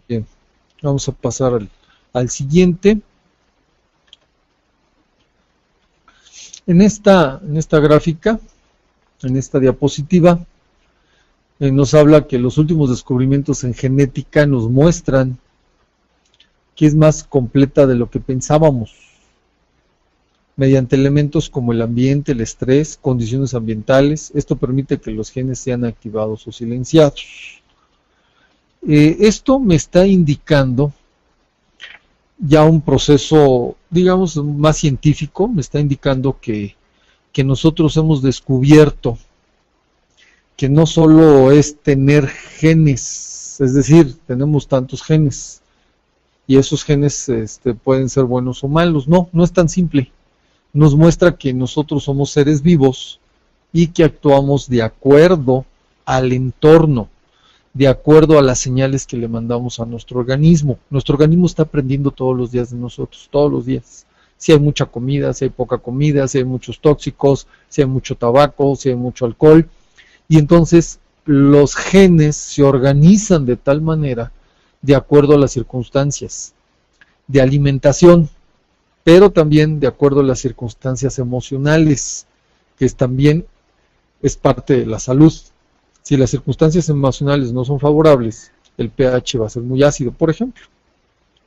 Bien, vamos a pasar al siguiente. En esta gráfica, en esta diapositiva, nos habla que los últimos descubrimientos en genética nos muestran que es más completa de lo que pensábamos, mediante elementos como el ambiente, el estrés, condiciones ambientales. Esto permite que los genes sean activados o silenciados. Esto me está indicando ya un proceso, digamos, más científico. Me está indicando que nosotros hemos descubierto que no solo es tener genes, es decir, tenemos tantos genes, y esos genes pueden ser buenos o malos. No es tan simple. Nos muestra que nosotros somos seres vivos y que actuamos de acuerdo al entorno. de acuerdo a las señales que le mandamos a nuestro organismo. Nuestro organismo está aprendiendo todos los días de nosotros, todos los días. Si hay mucha comida, si hay poca comida, si hay muchos tóxicos, si hay mucho tabaco, si hay mucho alcohol. Y entonces los genes se organizan de tal manera de acuerdo a las circunstancias de alimentación, pero también de acuerdo a las circunstancias emocionales, que también es parte de la salud. Si las circunstancias emocionales no son favorables, el pH va a ser muy ácido, por ejemplo,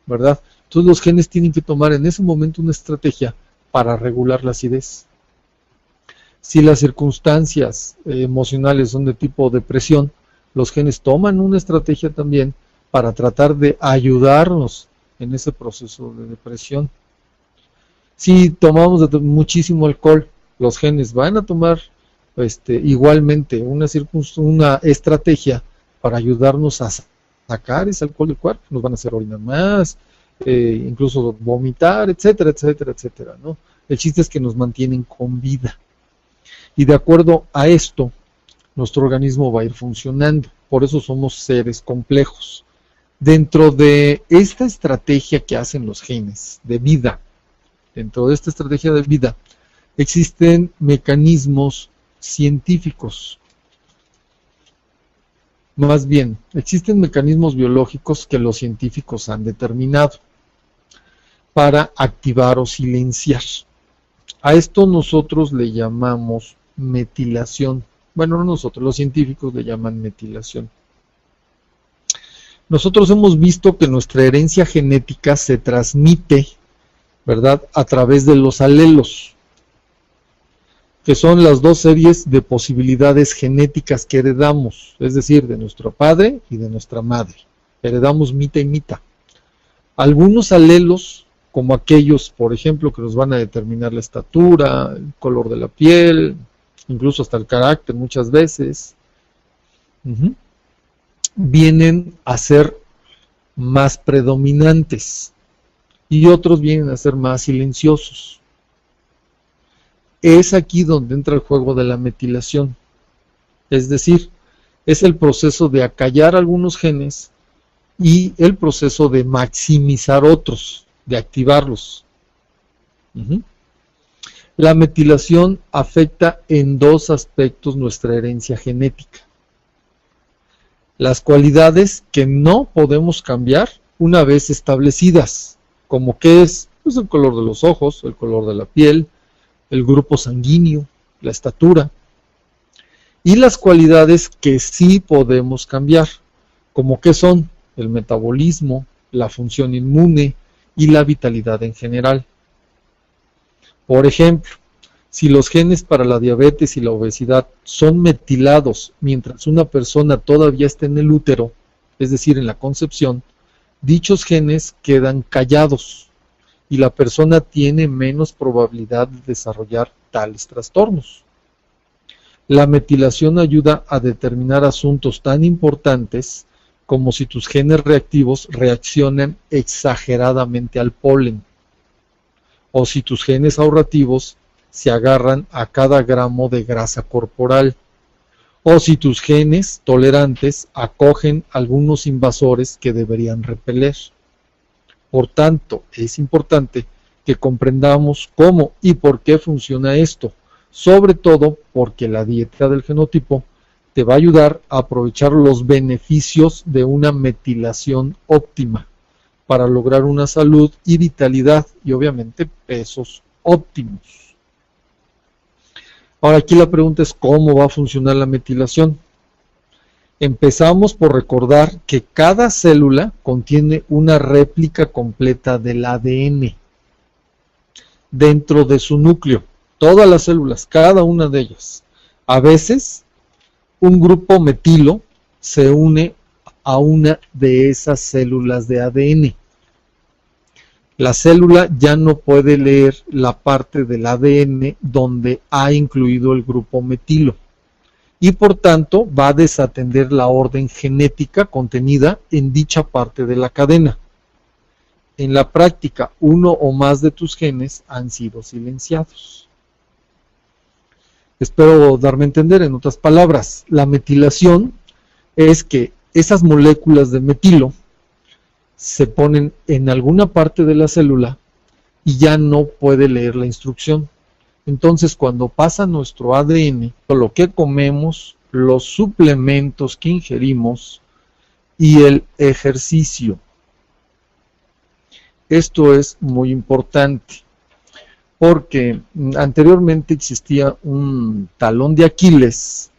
¿verdad? Entonces los genes tienen que tomar en ese momento una estrategia para regular la acidez. Si las circunstancias emocionales son de tipo depresión, los genes toman una estrategia también para tratar de ayudarnos en ese proceso de depresión. Si tomamos muchísimo alcohol, los genes van a tomar igualmente una estrategia para ayudarnos a sacar ese alcohol del cuerpo. Nos van a hacer orinar más, incluso vomitar, etcétera, etcétera, etcétera, ¿no? El chiste es que nos mantienen con vida. Y de acuerdo a esto, nuestro organismo va a ir funcionando. Por eso somos seres complejos. Dentro de esta estrategia que hacen los genes de vida, existen mecanismos científicos. Más bien, existen mecanismos biológicos que los científicos han determinado para activar o silenciar. A esto nosotros le llamamos metilación. Bueno, no nosotros, los científicos le llaman metilación. Nosotros hemos visto que nuestra herencia genética se transmite, ¿verdad?, a través de los alelos, que son las dos series de posibilidades genéticas que heredamos, es decir, de nuestro padre y de nuestra madre. Heredamos mitad y mitad. Algunos alelos, como aquellos, por ejemplo, que nos van a determinar la estatura, el color de la piel, incluso hasta el carácter muchas veces, vienen a ser más predominantes y otros vienen a ser más silenciosos. Es aquí donde entra el juego de la metilación, es decir, es el proceso de acallar algunos genes y el proceso de maximizar otros, de activarlos. La metilación afecta en dos aspectos nuestra herencia genética. Las cualidades que no podemos cambiar una vez establecidas, como que es pues, el color de los ojos, el color de la piel, el grupo sanguíneo, la estatura, y las cualidades que sí podemos cambiar, como que son el metabolismo, la función inmune y la vitalidad en general. Por ejemplo, si los genes para la diabetes y la obesidad son metilados mientras una persona todavía está en el útero, es decir, en la concepción, dichos genes quedan callados y la persona tiene menos probabilidad de desarrollar tales trastornos. La metilación ayuda a determinar asuntos tan importantes como si tus genes reactivos reaccionan exageradamente al polen, o si tus genes ahorrativos se agarran a cada gramo de grasa corporal, o si tus genes tolerantes acogen algunos invasores que deberían repeler. Por tanto, es importante que comprendamos cómo y por qué funciona esto, sobre todo porque la dieta del genotipo te va a ayudar a aprovechar los beneficios de una metilación óptima para lograr una salud y vitalidad y obviamente pesos óptimos. Ahora aquí la pregunta es ¿cómo va a funcionar la metilación? Empezamos por recordar que cada célula contiene una réplica completa del ADN dentro de su núcleo. Todas las células, cada una de ellas. A veces, un grupo metilo se une a una de esas células de ADN. La célula ya no puede leer la parte del ADN donde ha incluido el grupo metilo y por tanto va a desatender la orden genética contenida en dicha parte de la cadena. En la práctica, uno o más de tus genes han sido silenciados. Espero darme a entender. En otras palabras, la metilación es que esas moléculas de metilo se ponen en alguna parte de la célula y ya no puede leer la instrucción. Entonces, cuando pasa nuestro ADN, lo que comemos, los suplementos que ingerimos y el ejercicio. Esto es muy importante, porque anteriormente existía un talón de Aquiles,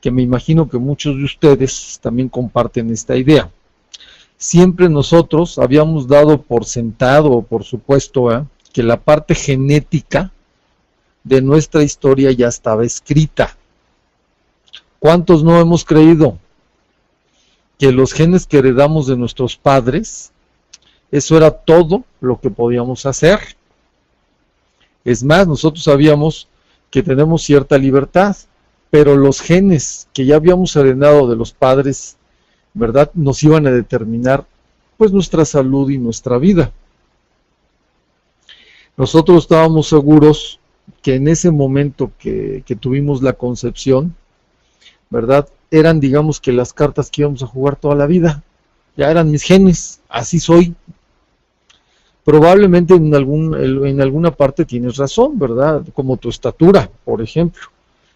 que me imagino que muchos de ustedes también comparten esta idea. Siempre nosotros habíamos dado por sentado, por supuesto, que la parte genética de nuestra historia ya estaba escrita. ¿Cuántos no hemos creído que los genes que heredamos de nuestros padres, eso era todo lo que podíamos hacer? Es más, nosotros sabíamos que tenemos cierta libertad, pero los genes que ya habíamos heredado de los padres, ¿verdad?, nos iban a determinar pues nuestra salud y nuestra vida. Nosotros estábamos seguros que en ese momento que tuvimos la concepción, ¿verdad?, eran, digamos, que las cartas que íbamos a jugar toda la vida. Ya eran mis genes, así soy. Probablemente en alguna parte tienes razón, ¿verdad? Como tu estatura, por ejemplo.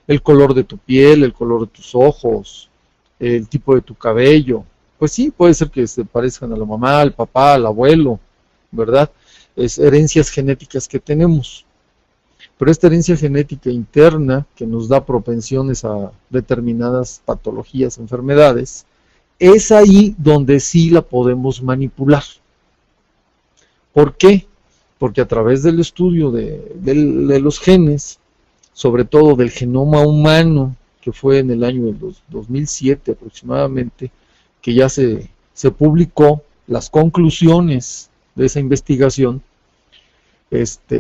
El color de tu piel, el color de tus ojos, el tipo de tu cabello. Pues sí, puede ser que se parezcan a la mamá, al papá, al abuelo, ¿verdad? Es herencias genéticas que tenemos. Pero esta herencia genética interna que nos da propensiones a determinadas patologías, enfermedades, es ahí donde sí la podemos manipular. ¿Por qué? Porque a través del estudio de los genes, sobre todo del genoma humano, que fue en el año 2007 aproximadamente, que ya se publicó las conclusiones de esa investigación,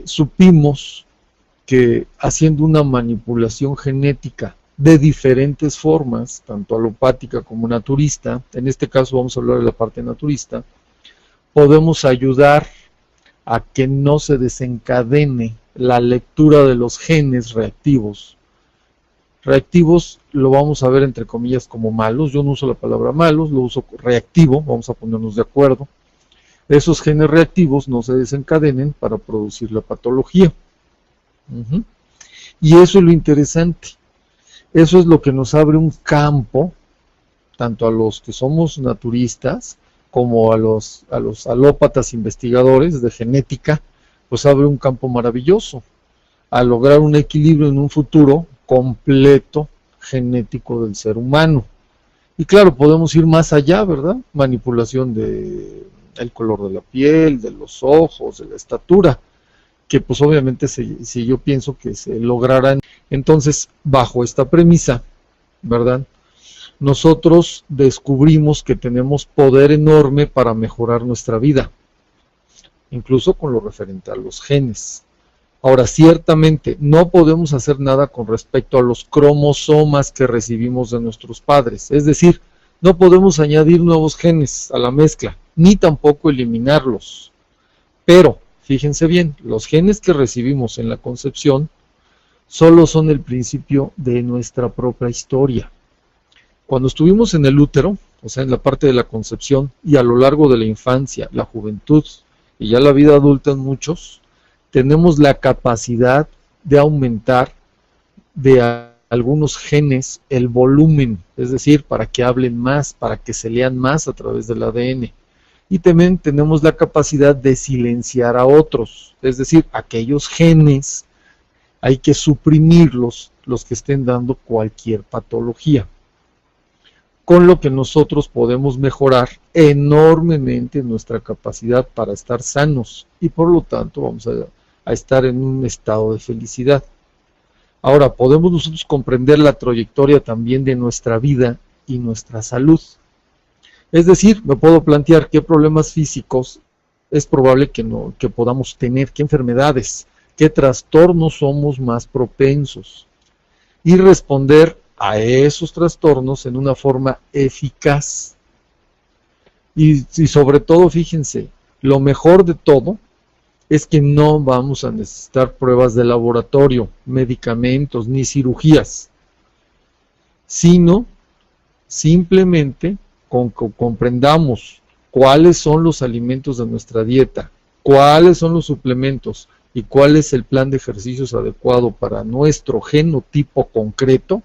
supimos que haciendo una manipulación genética de diferentes formas, tanto alopática como naturista, en este caso vamos a hablar de la parte naturista, podemos ayudar a que no se desencadene la lectura de los genes reactivos. Reactivos lo vamos a ver entre comillas como malos, yo no uso la palabra malos, lo uso reactivo, vamos a ponernos de acuerdo. Esos genes reactivos no se desencadenen para producir la patología. Y eso es lo interesante. Eso es lo que nos abre un campo, tanto a los que somos naturistas, como a los alópatas investigadores de genética, pues abre un campo maravilloso, a lograr un equilibrio en un futuro completo genético del ser humano. Y claro, podemos ir más allá, ¿verdad? Manipulación del color de la piel, de los ojos, de la estatura, que pues obviamente si yo pienso que se lograrán. Entonces, bajo esta premisa, ¿verdad?, nosotros descubrimos que tenemos poder enorme para mejorar nuestra vida, incluso con lo referente a los genes. Ahora, ciertamente, no podemos hacer nada con respecto a los cromosomas que recibimos de nuestros padres, es decir, no podemos añadir nuevos genes a la mezcla, ni tampoco eliminarlos. Pero, fíjense bien, los genes que recibimos en la concepción solo son el principio de nuestra propia historia. Cuando estuvimos en el útero, o sea, en la parte de la concepción, y a lo largo de la infancia, la juventud y ya la vida adulta en muchos, tenemos la capacidad de aumentar de algunos genes el volumen, es decir, para que hablen más, para que se lean más a través del ADN. Y también tenemos la capacidad de silenciar a otros, es decir, aquellos genes hay que suprimirlos, los que estén dando cualquier patología. Con lo que nosotros podemos mejorar enormemente nuestra capacidad para estar sanos y por lo tanto vamos a estar en un estado de felicidad. Ahora, podemos nosotros comprender la trayectoria también de nuestra vida y nuestra salud. Es decir, me puedo plantear qué problemas físicos es probable que podamos tener, qué enfermedades, qué trastornos somos más propensos y responder a esos trastornos en una forma eficaz. Y sobre todo, fíjense, lo mejor de todo es que no vamos a necesitar pruebas de laboratorio, medicamentos ni cirugías, sino simplemente comprendamos cuáles son los alimentos de nuestra dieta, cuáles son los suplementos y cuál es el plan de ejercicios adecuado para nuestro genotipo concreto,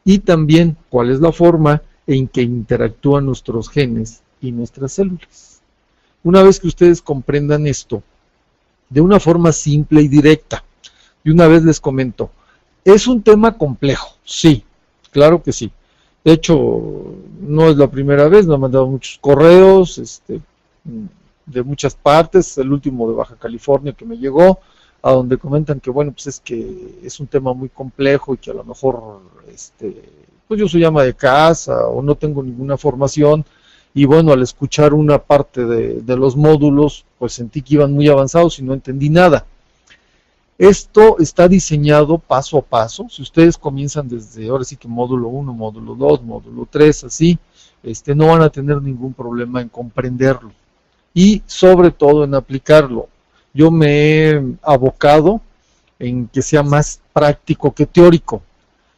y también cuál es la forma en que interactúan nuestros genes y nuestras células. Una vez que ustedes comprendan esto de una forma simple y directa, y una vez les comento, ¿es un tema complejo? Sí, claro que sí. De hecho, no es la primera vez, me han mandado muchos correos de muchas partes, el último de Baja California que me llegó, a donde comentan que bueno, pues es que es un tema muy complejo y que a lo mejor pues yo soy ama de casa o no tengo ninguna formación, y bueno, al escuchar una parte de los módulos, pues sentí que iban muy avanzados y no entendí nada. Esto está diseñado paso a paso. Si ustedes comienzan desde, ahora sí que módulo 1, módulo 2, módulo 3, así, no van a tener ningún problema en comprenderlo y sobre todo en aplicarlo. Yo me he abocado en que sea más práctico que teórico.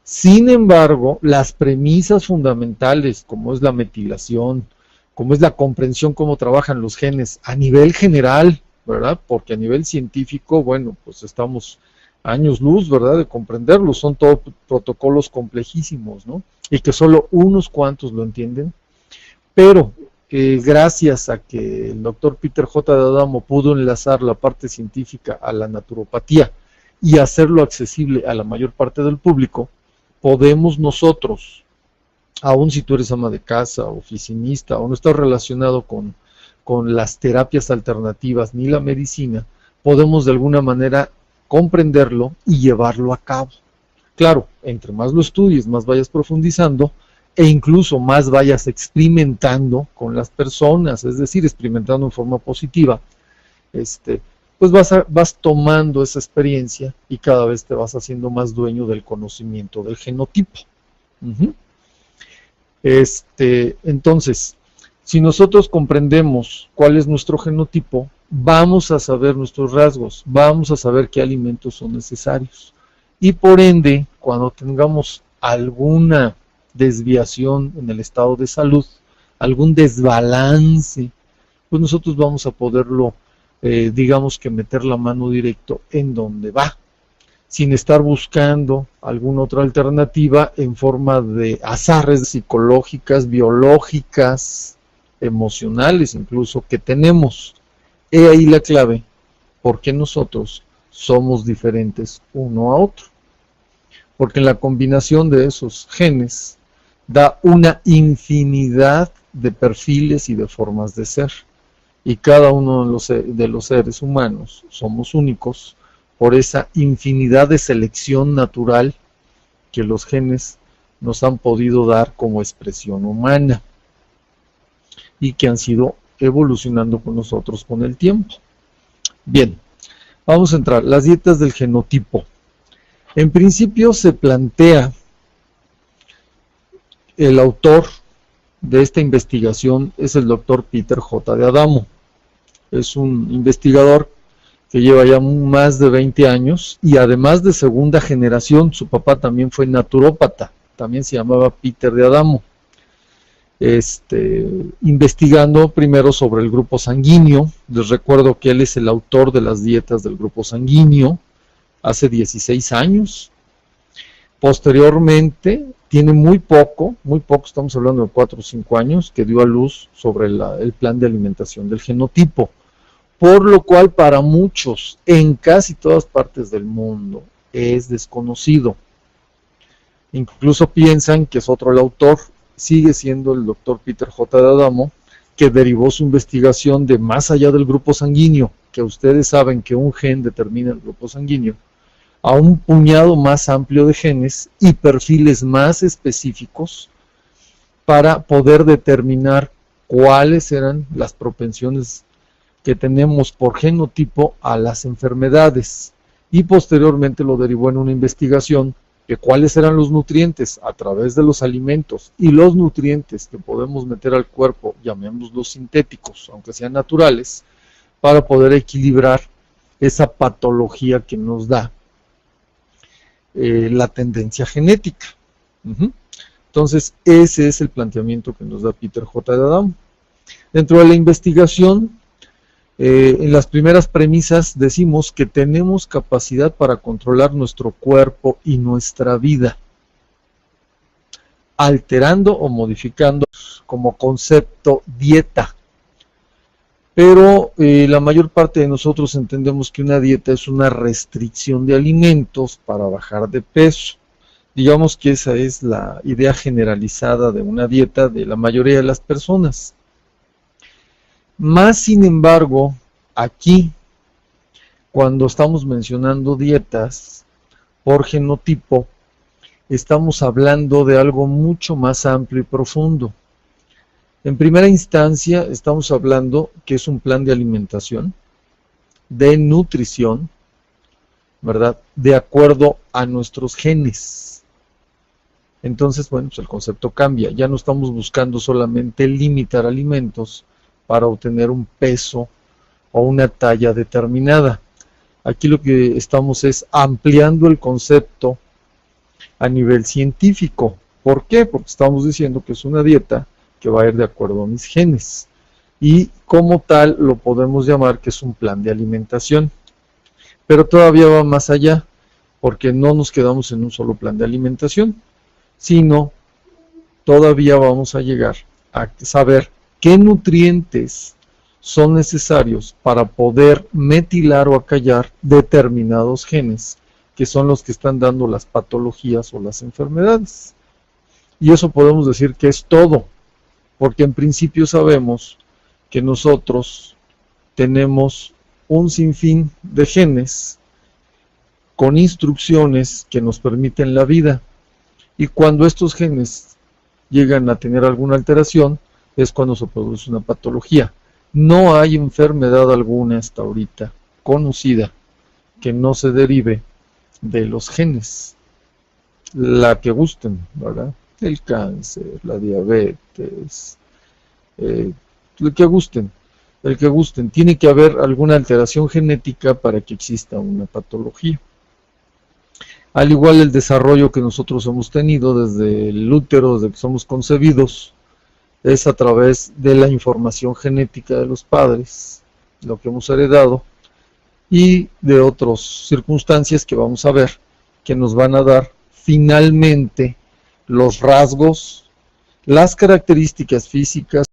Sin embargo, las premisas fundamentales, como es la metilación, como es la comprensión, cómo trabajan los genes a nivel general, ¿verdad? Porque a nivel científico, bueno, pues estamos años luz, ¿verdad?, de comprenderlo. Son todos protocolos complejísimos, ¿no? Y que solo unos cuantos lo entienden. Pero gracias a que el doctor Peter J. D'Adamo pudo enlazar la parte científica a la naturopatía y hacerlo accesible a la mayor parte del público, podemos nosotros, aun si tú eres ama de casa, oficinista, o no estás relacionado con las terapias alternativas ni la medicina, podemos de alguna manera comprenderlo y llevarlo a cabo. Claro, entre más lo estudies, más vayas profundizando e incluso más vayas experimentando con las personas, es decir, experimentando en forma positiva, pues vas tomando esa experiencia y cada vez te vas haciendo más dueño del conocimiento del genotipo. Entonces, si nosotros comprendemos cuál es nuestro genotipo, vamos a saber nuestros rasgos, vamos a saber qué alimentos son necesarios. Y por ende, cuando tengamos alguna desviación en el estado de salud, algún desbalance, pues nosotros vamos a poderlo, digamos que meter la mano directo en donde va, sin estar buscando alguna otra alternativa en forma de azares psicológicas, biológicas, emocionales incluso, que tenemos. He ahí la clave, porque nosotros somos diferentes uno a otro. Porque la combinación de esos genes da una infinidad de perfiles y de formas de ser. Y cada uno de los seres humanos somos únicos por esa infinidad de selección natural que los genes nos han podido dar como expresión humana y que han sido evolucionando con nosotros con el tiempo. Bien, vamos a entrar. Las dietas del genotipo. En principio se plantea, el autor de esta investigación es el doctor Peter J. D'Adamo. Es un investigador que lleva ya más de 20 años y además de segunda generación. Su papá también fue naturópata, también se llamaba Peter D'Adamo. Investigando primero sobre el grupo sanguíneo. Les recuerdo que él es el autor de las dietas del grupo sanguíneo hace 16 años. Posteriormente, tiene muy poco, estamos hablando de 4 o 5 años, que dio a luz sobre el plan de alimentación del genotipo, por lo cual para muchos, en casi todas partes del mundo, es desconocido. Incluso piensan que es otro el autor. Sigue siendo el doctor Peter J. D'Adamo, que derivó su investigación de más allá del grupo sanguíneo, que ustedes saben que un gen determina el grupo sanguíneo, a un puñado más amplio de genes y perfiles más específicos para poder determinar cuáles eran las propensiones que tenemos por genotipo a las enfermedades, y posteriormente lo derivó en una investigación de cuáles eran los nutrientes a través de los alimentos y los nutrientes que podemos meter al cuerpo, llamémoslos sintéticos, aunque sean naturales, para poder equilibrar esa patología que nos da la tendencia genética. Entonces, ese es el planteamiento que nos da Peter J. de Adamo. Dentro de la investigación, en las primeras premisas decimos que tenemos capacidad para controlar nuestro cuerpo y nuestra vida, alterando o modificando como concepto dieta. Pero la mayor parte de nosotros entendemos que una dieta es una restricción de alimentos para bajar de peso. Digamos que esa es la idea generalizada de una dieta de la mayoría de las personas. Más sin embargo, aquí, cuando estamos mencionando dietas por genotipo, estamos hablando de algo mucho más amplio y profundo. En primera instancia, estamos hablando que es un plan de alimentación, de nutrición, ¿verdad? De acuerdo a nuestros genes. Entonces, bueno, pues el concepto cambia. Ya no estamos buscando solamente limitar alimentos para obtener un peso o una talla determinada. Aquí lo que estamos es ampliando el concepto a nivel científico. ¿Por qué? Porque estamos diciendo que es una dieta que va a ir de acuerdo a mis genes. Y como tal lo podemos llamar que es un plan de alimentación. Pero todavía va más allá, porque no nos quedamos en un solo plan de alimentación, sino todavía vamos a llegar a saber qué nutrientes son necesarios para poder metilar o acallar determinados genes, que son los que están dando las patologías o las enfermedades. Y eso podemos decir que es todo, porque en principio sabemos que nosotros tenemos un sinfín de genes con instrucciones que nos permiten la vida. Y cuando estos genes llegan a tener alguna alteración, es cuando se produce una patología. No hay enfermedad alguna hasta ahorita conocida que no se derive de los genes. La que gusten, ¿verdad? El cáncer, la diabetes, el que gusten. El que gusten. Tiene que haber alguna alteración genética para que exista una patología. Al igual el desarrollo que nosotros hemos tenido desde el útero, desde que somos concebidos, es a través de la información genética de los padres, lo que hemos heredado, y de otras circunstancias que vamos a ver, que nos van a dar finalmente los rasgos, las características físicas